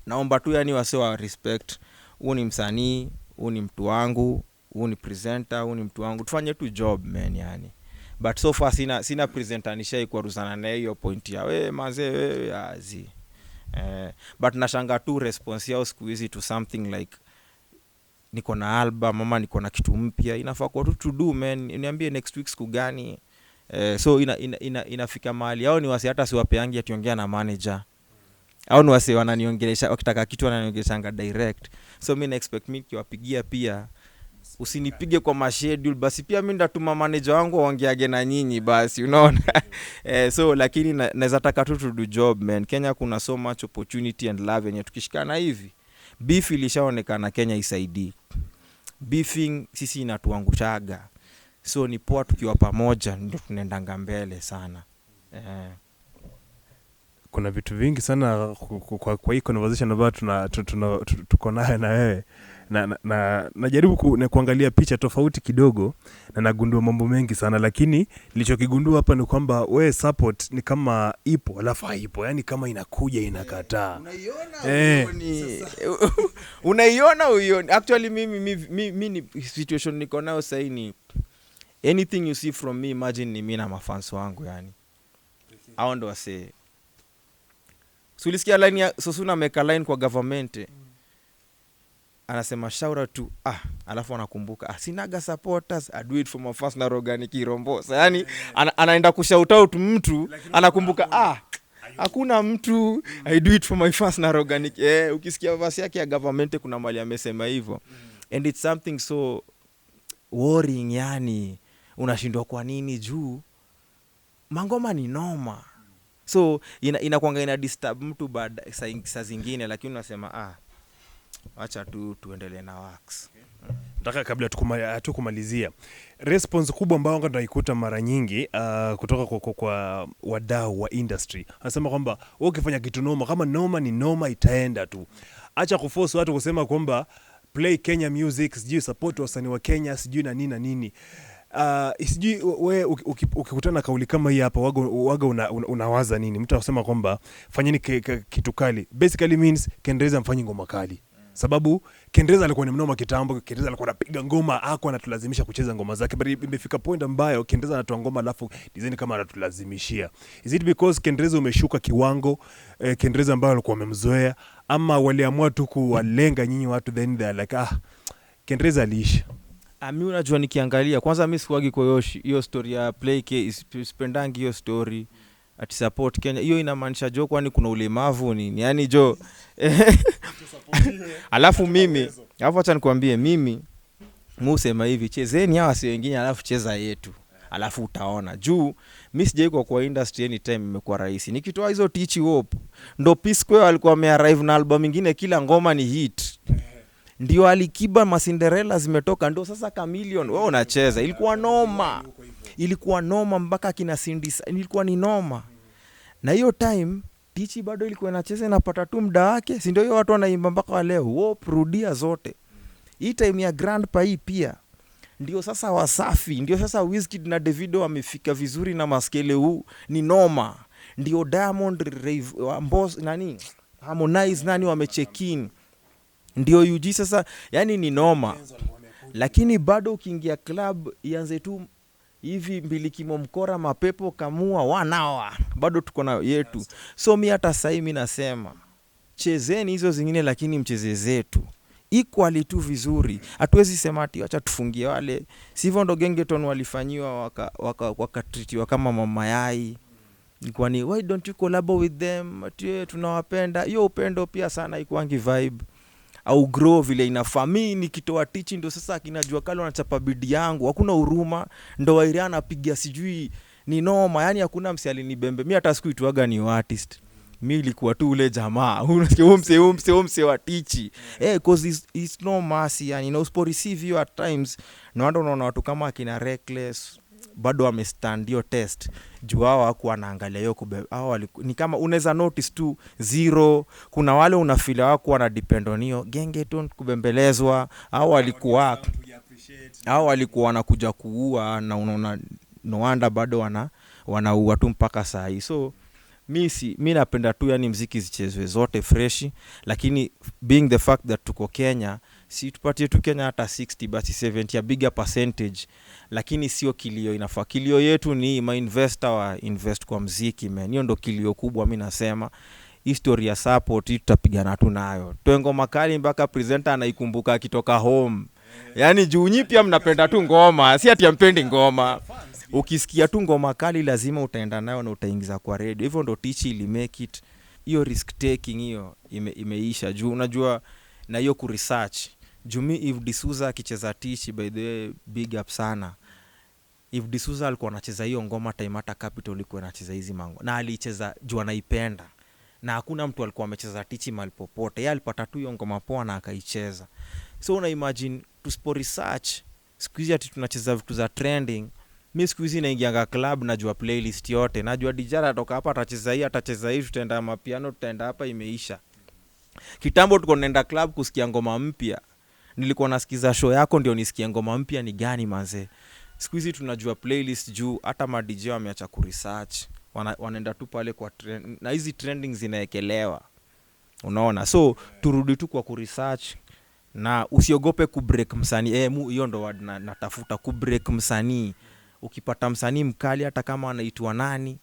Naomba tu yani wase wa respect. Huyu ni msanii, huyu ni mtu wangu, huyu ni presenter, huyu ni mtu wangu. Tufanye tu job man yani. But so far sina presenter nishai kwa ruzana na hiyo point ya mazee azi. But nashanga tu response yao siku hizi to something like niko na album mama, niko na kitu mpya, inafaa kwa tu to do man, niambie next week siku gani. So inafika mahali hao ni wasi hata siwapeangi ationgea na manager. Hao ni wasi wananiongelesha wakitaka kitu wananiongeleshanga direct. So mimi na expect mimi kiwapigia pia usinipige kwa schedule, basi pia mimi ndatuma manager wangu waongeage na nyinyi basi, unaona. So lakini naweza taka tu to do job man. Kenya kuna so much opportunity and love yenye tukishikana hivi. Beef ilishaonekana Kenya isaidii. Beefing sisi inatuangushaga. So ni poa tukiwa pamoja ndio tunaendanga mbele sana. Kuna vitu vingi sana kwa hii conversation ambayo tuko nayo na wewe. Na najaribu kuangalia picha tofauti kidogo na nagundua mambo mengi sana, lakini nilichokigundua hapa ni kwamba wewe support ni kama ipo alafu haipo, yani kama inakuja inakataa. Unaiona uioni. Actually mimi situation niko nayo sasa ni anything you see from me, imagine ni mimi na mafans wangu yani. Hao ndo wase. Sulisikia line ya Sosuna make line kwa government. Anasema shout out to alafu anakumbuka sinaga supporters, I do it for my fans na organic Rombosa. Yani anaenda kushout out mtu, anakumbuka hakuna mtu, I do it for my fans na organic. Ukisikia verse yake ya government kuna mali amesema hivyo. And it's something so worrying yani. Unashindwa kwa nini juu mangoma ni noma. So inakuanga ina disturb mtu baada saa zingine, lakini unasema acha tu tuendelee na works. Nataka kabla tukumalizia, response kubwa ambayo tunaikuta mara nyingi kutoka kwa wadau wa industry, anasema kwamba wewe ukifanya kitu noma, kama noma ni noma, itaenda tu. Acha kuforce watu kusema kwamba play Kenya music, sijui support wasanii wa Kenya, sijui na nini na nini. Sijui wewe ukikutana kauli kama hii hapa, waga unawaza nini? Mtu anasema kwamba fanyeni kitu kali, basically means Kendreza mfanye ngoma kali. Sababu Kendreza alikuwa ni mnoma kitambo, Kendreza alikuwa anapiga ngoma, hakuwa anatulazimisha kucheza ngoma zake. But imefika point ambayo Kendreza anatoa ngoma alafu design kama anatulazimishia. Is it because Kendreza umeshuka kiwango, Kendreza ambayo alikuwa amemzoea, ama waliamua tu kuwalenga nyinyi watu then they are like Kendreza aliisha? Mimi unajua nikiangalia, kwanza mimi sikuagi kwa hiyo story ya play spendangi hiyo story ati support Kenya. Hiyo inamaanisha jo kwani kuna ulemavu nini? Yaani jo alafu acha nikwambie, mimi musema hivi, chezeni hawa si wengine alafu cheza yetu, alafu utaona. Juu mimi sijai kwa industry anytime imekuwa rahisi. Nikitoa hizo Teach Hope, ndo P Square alikuwa amearrive na album nyingine, kila ngoma ni hit. Ndio Alikiba Macinderella zimetoka, ndio sasa Chameleon wewe unacheza. Ilikuwa noma mpaka kina Cindy, ilikuwa ni noma. Na hiyo time Teach bado ilikuwa inacheza, inapata tu muda wake, si ndio? Hiyo watu wanaimba mpaka leo, rudia zote. Hii time ya Grandpa hii pia ndio sasa Wasafi, ndio sasa Wizkid na Davido wamefika vizuri na maskele huu ni noma. Ndio Diamond, Mbosso, Harmonize wamecheck-in. Ndio UG sasa, yani ni noma. Lakini bado ukiingia club ianze tu hivi Mbilikimo Mkora Mapepo Kamua wanawa, bado tuko na yetu. So mimi hata sasa mimi nasema chezeni hizo zingine, lakini mcheze zetu equally tu vizuri. Hatuwezi sema ati acha tufungie wale. Sivyo ndo Gengeton walifanyiwa wakatritiwa kama mama yai. Kwani why don't you collab with them? Tunawapenda. Hiyo upendo pia sana ikuangi vibe au grow vile inafaa. Mimi nikitoa teaching ndo sasa kinajua kale wanachapa bidii yangu, hakuna huruma, ndo Wairiana apigia sijui ni noma. Yani hakuna msiali ni bembe. Mimi hata siku ituaga ni artist, mimi ilikuwa tu ule jamaa unasikia umse wa teach cause it's no mercy. Yani na usipo receive you at times, na watu unaona watu kama akina Reckless bado wamestand hiyo test. Juu hao hakuwa anaangalia hiyo hao ni kama unaweza notice tu zero. Kuna wale unafeel wako wana depend on hiyo Gengeton kubembelezwa, hao walikuwa wanakuja kuua, na unaona no wonder bado wanaua tu mpaka saa hii. So mimi napenda tu yani muziki zichezwe zote fresh, lakini being the fact that tuko Kenya, si tupatie tu Kenya hata 60 basi 70 ya bigger percentage, lakini sio kilio inafaa. Kilio yetu ni investor wa invest kwa muziki man. Hiyo ndo kilio kubwa. Mimi nasema history ya support tutapigana tu nayo. Toe ngoma kali mpaka presenter anaikumbuka akitoka home. Yani juu nyi pia mnapenda tu ngoma, si ati ampendi ngoma. Ukisikia tu ngoma kali lazima utaenda nayo na utaingiza kwa radio. Hivyo ndo Teach ili make it. Hiyo risk taking hiyo imeisha. Juu unajua na hiyo ku research. Jumi if D'Souza akicheza Teach, by the way big up sana. If D'Souza alikuwa anacheza hiyo ngoma time hata Capital ilikuwa inacheza hizi mango, na alicheza juu anaipenda, na hakuna mtu alikuwa amecheza Teach mahali popote. Yeye alipata tu hiyo ngoma poa na akaicheza. So una imagine tusipo research, siku hizi ati tunacheza vitu za trending. Mimi siku hizi naingianga club, najua playlist yote, najua DJ atoka hapa atacheza hii, tutaenda mapiano, tutaenda hapa, imeisha. Kitambo tuko nenda club kusikia ngoma mpya, nilikuwa nasikiza show yako ndio nisikie ngoma mpya ni gani manze. Siku hizi tunajua playlist juu hata ma DJ wameacha ku research, wanaenda tu pale kwa trend, na hizi trending zinaekelewa, unaona. So turudi tu kwa ku research, na usiogope ku break msanii. Hiyo ndo word natafuta, ku break msanii. Ukipata msanii mkali hata kama anaitwa nani,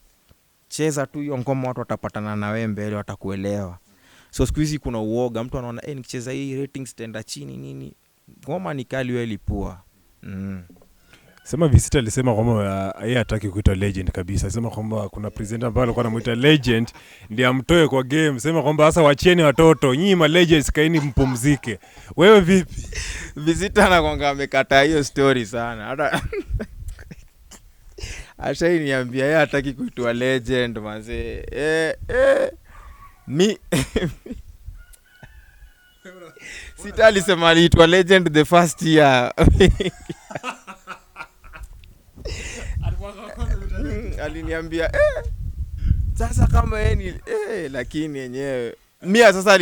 cheza tu hiyo ngoma, watu watapatana na wewe mbele, watakuelewa. So siku hizi kuna uoga, mtu anaona nikicheza hii ratings tenda chini nini, ngoma ni kali wewe lipua. Sema Visita alisema kwamba yeye hataki kuitwa legend kabisa. Sema kwamba kuna presenter ambaye alikuwa anamuita legend ndiye amtoe kwa game. Sema kwamba sasa wachieni watoto, nyinyi ma legends kaini mpumzike. Wewe vipi? Visita anakuanga amekataa hiyo story sana. Ashainiambia yeye hataki kuitwa legend manze. Mi Sita alisema aliitwa legend the first year. Aliniambia sasa kama yeye ni lakini yenyewe mia sasa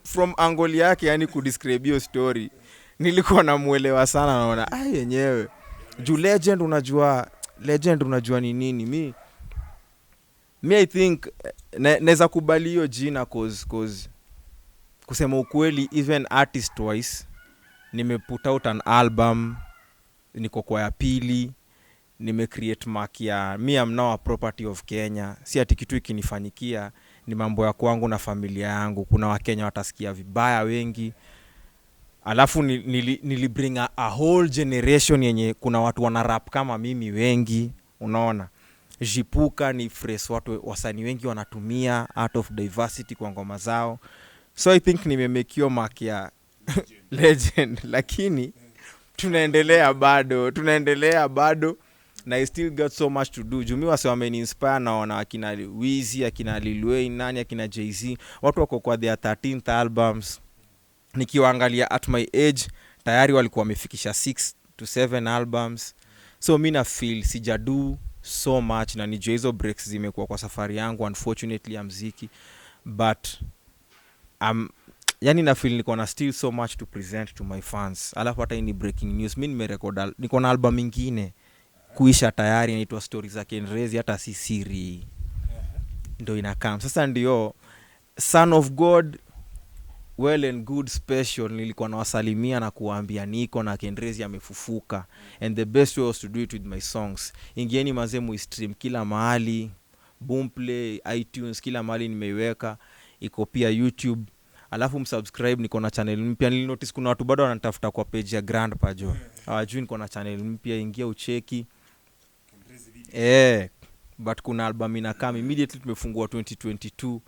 from angle yake, yani kudescribe hiyo story nilikuwa namuelewa sana, naona yenyewe juu legend unajua ni nini. Mi I think naweza kubali hiyo jina cause kusema ukweli, even artist wise nimeput out an album, niko kwa ya pili, nimecreate mark ya me am now a property of Kenya. Si ati kitu ikinifanyikia ni mambo ya kwangu na familia yangu. Kuna Wakenya watasikia vibaya wengi, alafu nilibring a whole generation yenye kuna watu wana rap kama mimi wengi, unaona. Jipuka ni phrase watu wasanii wengi wanatumia out of diversity kwa ngoma zao. So I think nimemekio mark ya legend, lakini tunaendelea bado na I still got so much to do. Jumi wase wameni-inspire na akina Wizzy, akina Lil Wayne, nani, akina Jay-Z, watu wako kwa their 13th albums. Nikiwaangalia at my age tayari walikuwa wamefikisha 6 to 7 albums. So mimi na feel sijadu so much, na nijua hizo breaks zimekuwa kwa safari yangu unfortunately ya muziki, but yani na feel niko na still so much to present to my fans. Alafu hata ni breaking news, mimi nimerecord niko na album nyingine kuisha tayari, inaitwa Stories za Kenrezi, hata si siri ndio inakam sasa. Ndio Son of God well and good special nilikuwa nawasalimia na kuwaambia niko na Kenrezi amefufuka, and the best way was to do it with my songs. Ingieni mazemu stream kila mahali, Boomplay, iTunes, kila mahali nimeiweka, iko pia YouTube. Alafu msubscribe, niko na channel mpya. Nilinotice kuna watu bado wanatafuta kwa page ya Grandpa Jo. Hawajui niko na channel mpya, ingia ucheki. But kuna album inakam immediately, tumefungua 2022.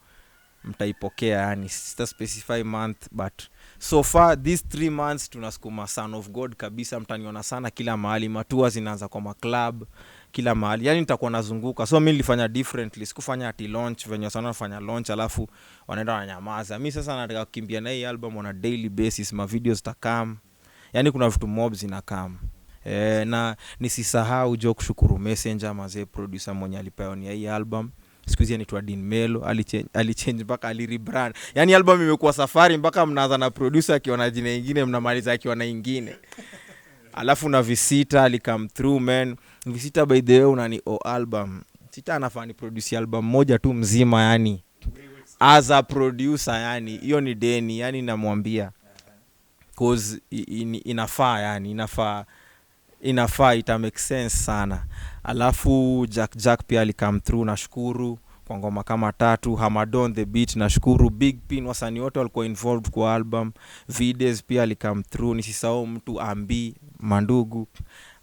Mtaipokea, yani sita specify month, but so far these 3 months tunasukuma Son of God kabisa. Mtaniona sana kila mahali, matua zinaanza kwa maclub kila mahali, yani nitakuwa nazunguka. So mimi nilifanya differently, sikufanya ati launch venye sana nafanya launch alafu wanaenda wananyamaza. Mimi sasa nataka kukimbia na hii album on a daily basis, ma videos takam, yani kuna vitu mobs zinakam. Na nisisahau jo kushukuru Messenger mazee, producer mwenye alipayonia hii album. Siku hizi anaitwa Dean Melo, alichange mpaka alirebrand. Yani album imekuwa safari mpaka mnaanza na producer akiona jina lingine, mnamaliza akiona nyingine. Alafu na Visita alikam through man. Visita by the way unani album. Sita anafanya produce album moja tu mzima, yani as a producer, yani hiyo ni deni, yani namwambia cause inafaa, yani inafaa ita make sense sana. Alafu Jack pia alikam through, nashukuru kwa ngoma kama 3. Hamadon the beat nashukuru. Big Pin, wasanii wote walikuwa involved kwa album. Videos pia alikam through. Nisisahau mtu Ambi Mandugu.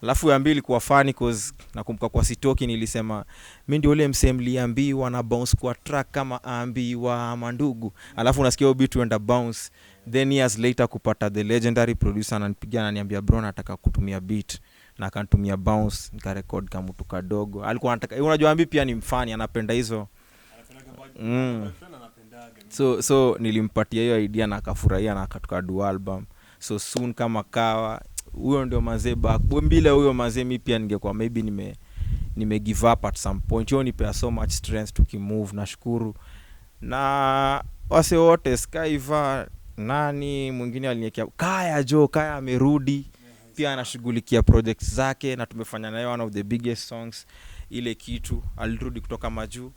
Alafu Ambi ilikuwa funny cause nakumbuka kwa Sitoki nilisema mimi ndio ule msemli Ambi wana bounce kwa track kama Ambi wa Mandugu. Alafu unasikia beat wenda bounce. Then years later kupata the legendary producer ananipigia ananiambia bro nataka kutumia beat, na akanitumia bounce, nikarecord kama mtu kadogo. Alikuwa anataka, unajua Ambi pia ni mfani, anapenda hizo. So nilimpatia hiyo idea na akafurahia na akatoka dual album. So soon kama kawa huyo ndio mazee back. Bila huyo mazee mimi pia ningekuwa maybe nime give up at some point. Hiyo nipea so much strength to move. Nashukuru. Na wase wote Skyva, nani mwingine aliniekea Kaya amerudi. Pia anashughulikia projects zake na tumefanya naye one of the biggest songs. Ile kitu alirudi kutoka majuu.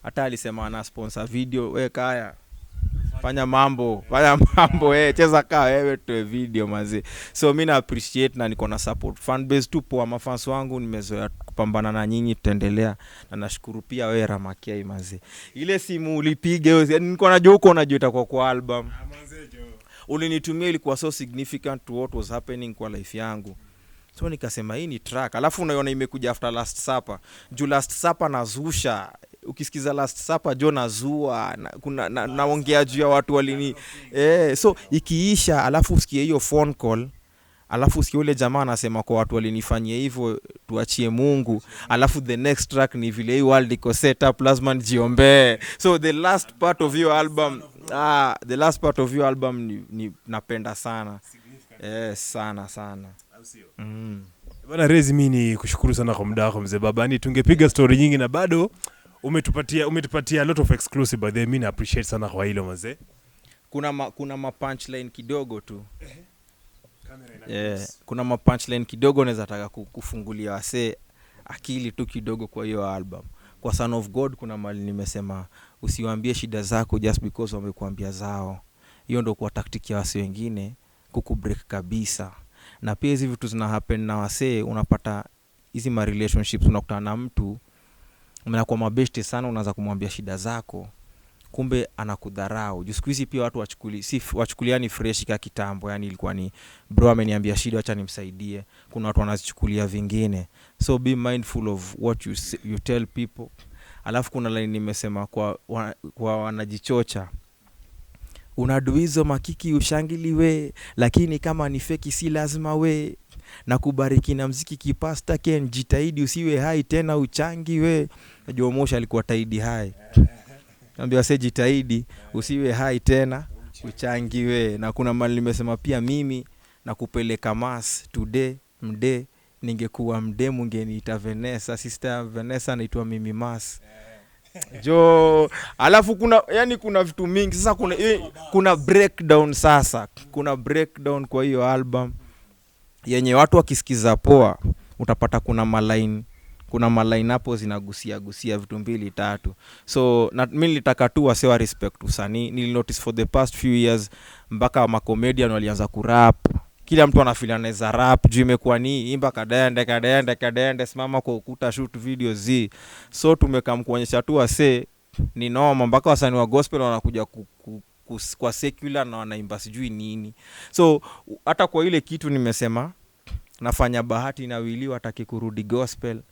Hata alisema ana sponsor video. Kaya fanya mambo cheza kaa wewe tu video mazee. So mimi na appreciate na niko na support fan base tu poa, mafans wangu nimezoea kupambana na nyinyi, tutaendelea. Na nashukuru pia wewe Ramakia mazee, ile simu ulipiga wewe, niko najua uko unajua itakuwa kwa album ulinitumia, ilikuwa so significant to what was happening kwa life yangu. So nikasema hii ni track. Alafu unaiona imekuja after Last Supper. Juu Last Supper nazusha. Ukisikiza Last Supper jo nazua kuna naongea juu ya watu walini so ikiisha alafu usikie hiyo phone call alafu sikia ule jamaa anasema kwa watu walinifanyia hivyo tuachie Mungu, alafu the next track ni vile hii world iko set up lazima nijiombee. So the last part of your album ni napenda sana. Sana Bwana Rezi, mimi ni kushukuru sana kwa muda wako mzee baba. Ni tungepiga story nyingi na bado umetupatia a lot of exclusive, but mimi na appreciate sana kwa hilo mzee. Kuna ma punchline kidogo tu. Kuna ma punchline kidogo naweza taka kufungulia wasee akili tu kidogo kwa hiyo album. Kwa Son of God kuna mali nimesema usiwaambie shida zako just because wamekuambia zao. Hiyo ndio kwa tactic ya wasee wengine kukubreak kabisa. Na pia hizi vitu zina happen na wasee, unapata hizi ma relationships, unakutana na mtu mnakuwa mabeshte sana, unaanza kumwambia shida zako, kumbe anakudharau. Siku hizi pia watu wachukuliani fresh kama kitambo, yani ilikuwa ni bro ameniambia shida acha nimsaidie. Kuna watu wanazichukulia vingine. So be mindful of what you tell people. Alafu kuna line nimesema kwa wanajichocha, unaduizo makiki ushangiliwe, lakini kama ni feki si lazima we, na kubariki na mziki kipasta Ken, jitahidi usiwe hai tena uchangi we. Najua Mosha alikuwa taidi hai, naambia wase jitahidi usiwe hai tena uchangi we. Na kuna mali nimesema pia mimi na kupeleka mass today mde, ningekuwa mde mungeniita Vanessa, sister Vanessa naitwa mimi mass jo. Alafu kuna vitu mingi sasa, kuna breakdown sasa, kuna breakdown kwa hiyo album yenye watu wakisikiza poa utapata kuna maline hapo zinagusia vitu 2-3. So mimi nilitaka tu wasewa respect usanii. Nilinotice for the past few years mpaka ma comedian walianza kurap, kila mtu anafeel anaweza rap, juu imekuwa ni imba kadende simama kwa ukuta shoot videos So tumekam kuonyesha tu wasee ni noma, mpaka wasanii wa gospel wanakuja kwa secular na wanaimba sijui nini. So hata kwa ile kitu nimesema nafanya Bahati na Willy wataki kurudi gospel,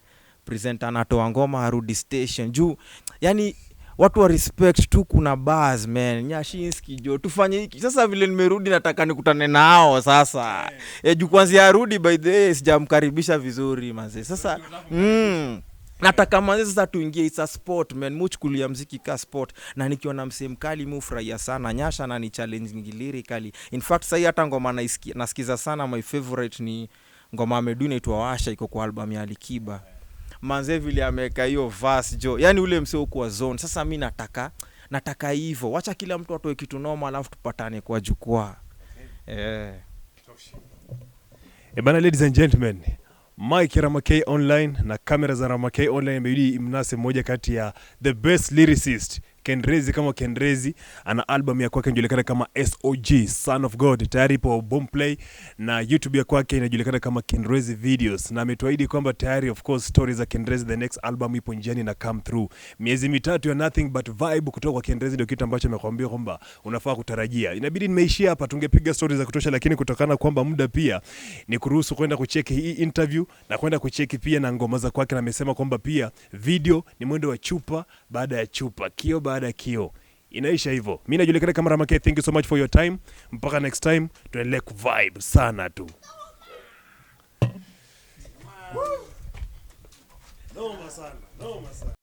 presenter anatoa ngoma arudi station juu, yani watu wa respect tu. Kuna bars man, Nyashinski jo tufanye hiki sasa. Vile nimerudi nataka nikutane nao sasa. Juu kwanza arudi by the way sijamkaribisha vizuri manze. Sasa nataka manze sasa tuingie, it's a sport man, muchukulia muziki ka sport. Na nikiona msee mkali mufurahia sana Nyasha na ni challenge lyrically. In fact sasa hata ngoma nasikiza sana, my favorite ni ngoma Amedu inaitwa Washa, iko kwa album ya Alikiba. Manze vile ameka hiyo verse jo, yani ule msee uko wa zone. Sasa mimi nataka hivyo, wacha kila mtu atoe kitu noma alafu tupatane kwa jukwaa. Bana, ladies and gentlemen, Mike Ramakay Online na kamera za Ramakay Online imebidi mnase mmoja kati ya the best lyricist Kenrezi. Kama Kenrezi ana album ya kwake inajulikana kama SOG, Son of God, tayari ipo Boomplay, na YouTube ya kwake inajulikana kama Kenrezi Videos, na ametuahidi kwamba tayari of course stories za Kenrezi the next album ipo njiani na come through. Miezi mitatu ya nothing but vibe kutoka kwa Kenrezi ndio kitu ambacho amekwambia kwamba unafaa kutarajia. Inabidi nimeishia hapa, tungepiga stories za kutosha, lakini kutokana kwamba muda pia ni kuruhusu kwenda kucheki hii interview na kwenda kucheki pia na ngoma za kwake, na amesema kwamba pia video ni mwendo wa chupa baada ya chupa, kio baada ya kio, inaisha hivyo. Mimi najulikana kama Ramakay. Thank you so much for your time. Mpaka next time, tuendelee kuvibe sana tu. Noma sana.